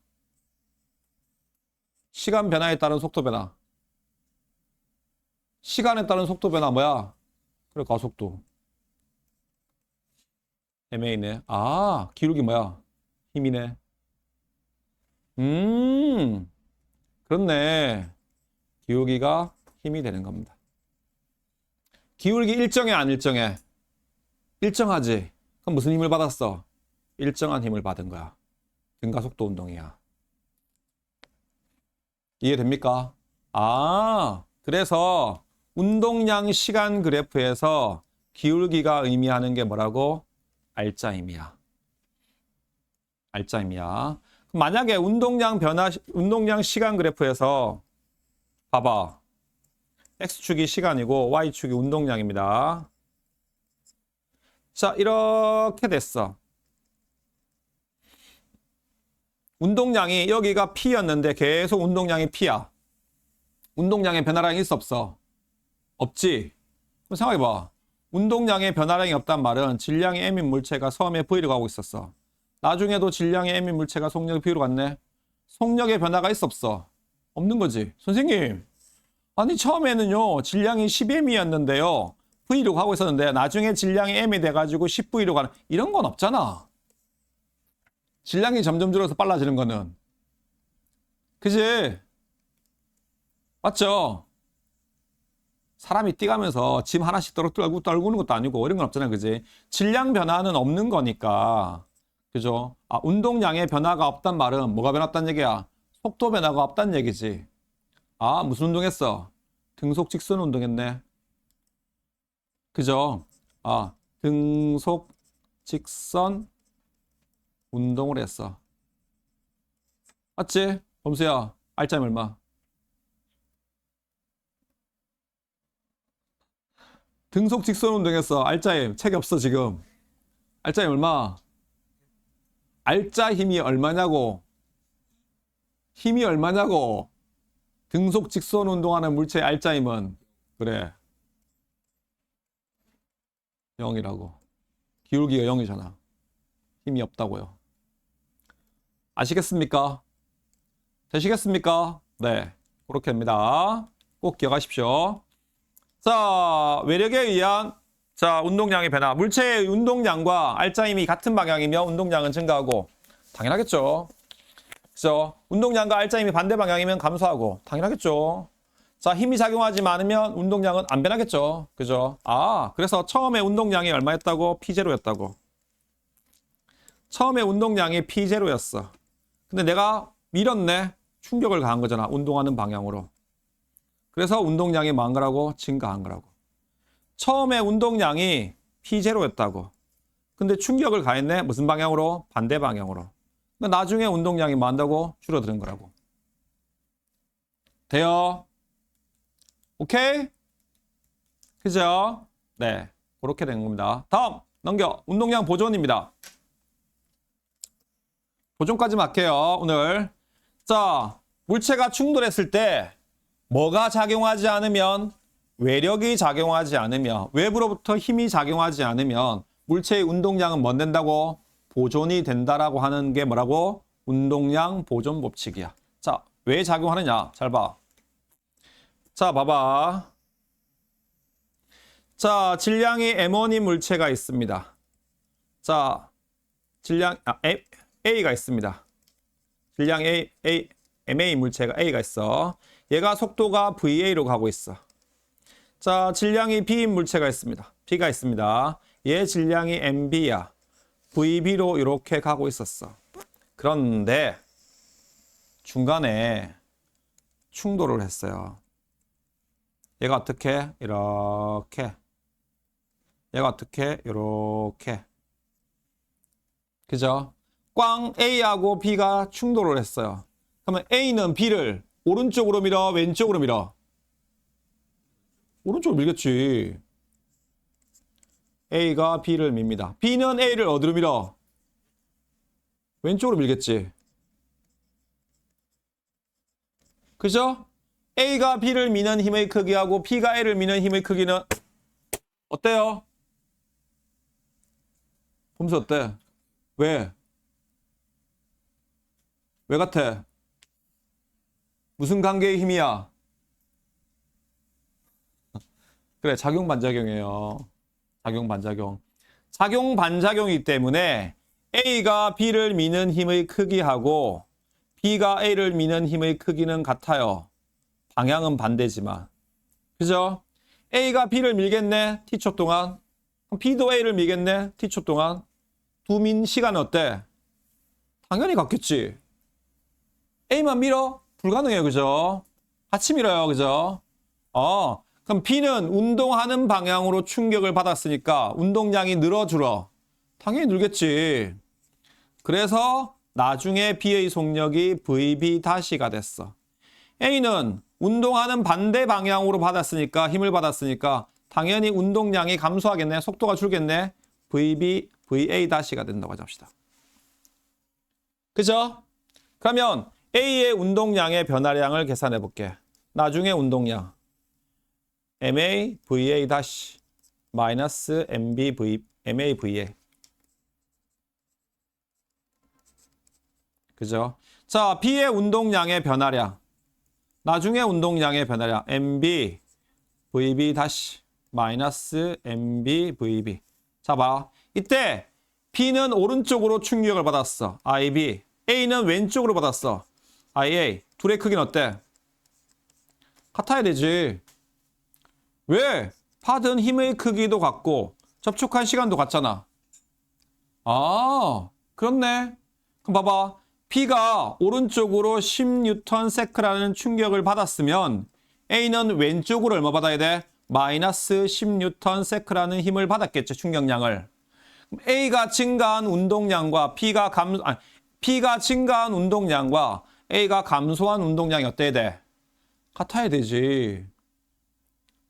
시간 변화에 따른 속도 변화. 시간에 따른 속도 변화 뭐야? 그래 가속도. MA네. 기울기 뭐야? 힘이네. 그렇네. 기울기가 힘이 되는 겁니다. 기울기 일정해, 안 일정해? 일정하지. 그럼 무슨 힘을 받았어? 일정한 힘을 받은 거야. 등가속도 운동이야. 이해됩니까? 아, 그래서 운동량 시간 그래프에서 기울기가 의미하는 게 뭐라고? 알짜힘이야. 알짜힘이야. 만약에 운동량 시간 그래프에서 봐봐. X축이 시간이고 Y축이 운동량입니다. 자, 이렇게 됐어. 운동량이 여기가 P였는데 계속 운동량이 P야. 운동량의 변화량이 있어 없어? 없지? 그럼 생각해봐. 운동량의 변화량이 없단 말은 질량이 M인 물체가 처음에 V로 가고 있었어. 나중에도 질량이 M인 물체가 속력이 V로 갔네. 속력의 변화가 있어 없어? 없는 거지. 선생님, 아니 처음에는요 질량이 10M이었는데요 V로 가고 있었는데 나중에 질량이 M이 돼가지고 10V로 가는 이런 건 없잖아. 질량이 점점 줄어서 빨라지는 거는. 그지? 맞죠? 사람이 뛰가면서 짐 하나씩 떨구는 것도 아니고 이런 건 없잖아요. 그지? 질량 변화는 없는 거니까. 그죠? 아, 운동량의 변화가 없단 말은 뭐가 변했다는 얘기야? 속도 변화가 없다는 얘기지. 아, 무슨 운동했어? 등속 직선 운동했네. 그죠? 아, 등속 직선 운동을 했어. 맞지? 범수야, 알짜임 얼마? 등속 직선 운동했어. 알짜임. 책이 없어, 지금. 알짜임 얼마? 알짜 힘이 얼마냐고. 힘이 얼마냐고. 등속 직선 운동하는 물체의 알짜임은. 그래. 0이라고. 기울기가 0이잖아. 힘이 없다고요. 아시겠습니까? 되시겠습니까? 네. 그렇게 됩니다. 꼭 기억하십시오. 자, 외력에 의한 운동량의 변화. 물체의 운동량과 알짜힘이 같은 방향이며 운동량은 증가하고 당연하겠죠. 그죠? 운동량과 알짜힘이 반대 방향이면 감소하고 당연하겠죠. 자, 힘이 작용하지 않으면 운동량은 안 변하겠죠. 그죠? 아, 그래서 처음에 운동량이 얼마였다고? P0였다고. 처음에 운동량이 P0였어. 근데 내가 밀었네. 충격을 가한 거잖아. 운동하는 방향으로. 그래서 운동량이 뭐한 거라고? 증가한 거라고. 처음에 운동량이 P0였다고. 근데 충격을 가했네. 무슨 방향으로? 반대 방향으로. 그러니까 나중에 운동량이 뭐 한다고? 줄어드는 거라고. 돼요? 오케이? 그죠? 네. 그렇게 된 겁니다. 다음 넘겨. 운동량 보존입니다. 보존까지만 할게요. 오늘. 자, 물체가 충돌했을 때 뭐가 작용하지 않으면 외력이 작용하지 않으면 외부로부터 힘이 작용하지 않으면 물체의 운동량은 뭐 된다고? 보존이 된다라고 하는 게 뭐라고? 운동량 보존 법칙이야. 자, 왜 작용하느냐? 잘 봐. 자, 봐봐. 자, 질량이 M1인 물체가 있습니다. 자, A가 있습니다. 질량 MA 물체가 A가 있어. 얘가 속도가 VA로 가고 있어. 자, 질량이 B인 물체가 있습니다. B가 있습니다. 얘 질량이 MB야. VB로 이렇게 가고 있었어. 그런데 중간에 충돌을 했어요. 얘가 어떻게? 이렇게. 얘가 어떻게? 이렇게. 그죠? 꽝 A하고 B가 충돌을 했어요. 그러면 A는 B를 오른쪽으로 밀어, 왼쪽으로 밀어? 오른쪽으로 밀겠지. A가 B를 밉니다. B는 A를 어디로 밀어? 왼쪽으로 밀겠지. 그죠? A가 B를 미는 힘의 크기하고 B가 A를 미는 힘의 크기는 어때요? 범수 어때? 왜? 왜 같아? 무슨 관계의 힘이야? 그래, 작용 반작용이에요. 작용 반작용. 작용 반작용이기 때문에 A가 B를 미는 힘의 크기하고 B가 A를 미는 힘의 크기는 같아요. 방향은 반대지만. 그죠? A가 B를 밀겠네. T초 동안. 그럼 B도 A를 밀겠네. T초 동안. 두 민 시간은 어때? 당연히 같겠지. A만 밀어? 불가능해요. 그죠? 같이 밀어요. 그죠? 그럼 B는 운동하는 방향으로 충격을 받았으니까 운동량이 늘어줄어. 당연히 늘겠지. 그래서 나중에 B의 속력이 VB-가 됐어. A는 운동하는 반대 방향으로 받았으니까, 힘을 받았으니까 당연히 운동량이 감소하겠네. 속도가 줄겠네. VA-가 된다고 합시다. 그죠? 그러면 A의 운동량의 변화량을 계산해 볼게. 나중에 운동량. MA, VA- 마이너스 MB, MA, VA. 그죠? 자, B의 운동량의 변화량. 나중에 운동량의 변화량. MB, VB- 마이너스 MB, VB. 자, 봐. 이때 B는 오른쪽으로 충격을 받았어. IB. A는 왼쪽으로 받았어. IA. 둘의 크기는 어때? 같아야 되지. 왜? 받은 힘의 크기도 같고 접촉한 시간도 같잖아. 아, 그렇네. 그럼 봐봐. B가 오른쪽으로 10N라는 충격을 받았으면 A는 왼쪽으로 얼마 받아야 돼? 마이너스 10N라는 힘을 받았겠죠. 충격량을. A가 증가한 운동량과 B가 증가한 운동량과 A가 감소한 운동량이 어때야 돼? 같아야 되지.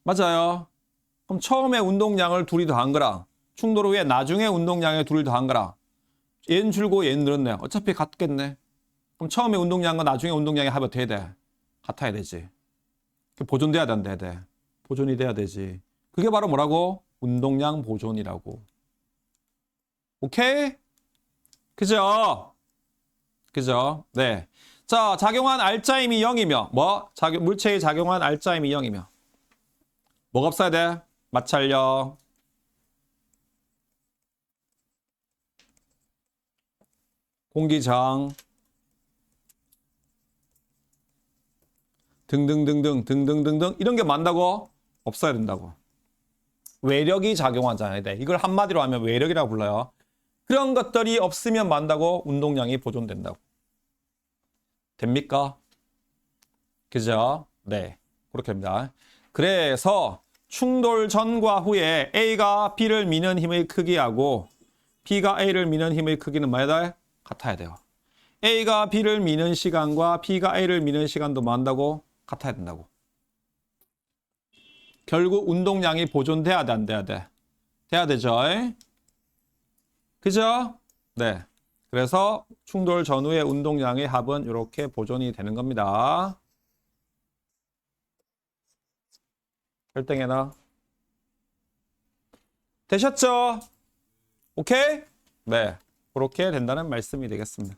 맞아요. 그럼 처음에 운동량을 둘이 더한 거랑 충돌 후에 나중에 운동량을 둘이 더한 거랑 얘는 줄고 얘는 늘었네. 어차피 같겠네. 그럼 처음에 운동량과 나중에 운동량의 합이 어떻게 돼? 같아야 되지. 보존돼야 된다. 돼. 보존이 돼야 되지. 그게 바로 뭐라고? 운동량 보존이라고. 오케이? 그죠? 그죠? 네. 자, 작용한 알짜임이 0이며 물체에 작용한 알짜임이 0이며 뭐가 없어야 돼? 마찰력, 공기저항 등등등등 이런 게 많다고? 없어야 된다고. 외력이 작용하잖아요. 네. 이걸 한마디로 하면 외력이라고 불러요. 그런 것들이 없으면 만다고? 운동량이 보존된다고. 됩니까? 그죠? 네. 그렇게 합니다. 그래서 충돌 전과 후에 A가 B를 미는 힘의 크기하고 B가 A를 미는 힘의 크기는 뭐야? 같아야 돼요. A가 B를 미는 시간과 B가 A를 미는 시간도 뭐 한다고? 같아야 된다고. 결국 운동량이 보존돼야 돼, 안 돼야 돼? 돼야 되죠? 그죠? 네. 그래서 충돌 전후의 운동량의 합은 이렇게 보존이 되는 겁니다. 결정해놔. 되셨죠? 오케이? 네. 그렇게 된다는 말씀이 되겠습니다.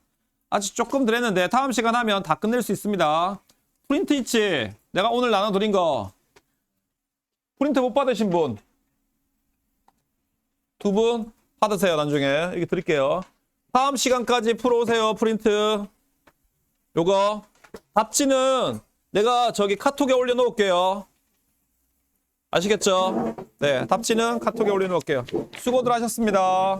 아직 조금 더 했는데 다음 시간 하면 다 끝낼 수 있습니다. 프린트 있지? 내가 오늘 나눠드린 거. 프린트 못 받으신 분? 두 분? 받으세요. 나중에. 여기 드릴게요. 다음 시간까지 풀어오세요. 프린트. 요거. 답지는 내가 저기 카톡에 올려놓을게요. 아시겠죠? 네. 답지는 카톡에 올려놓을게요. 수고들 하셨습니다.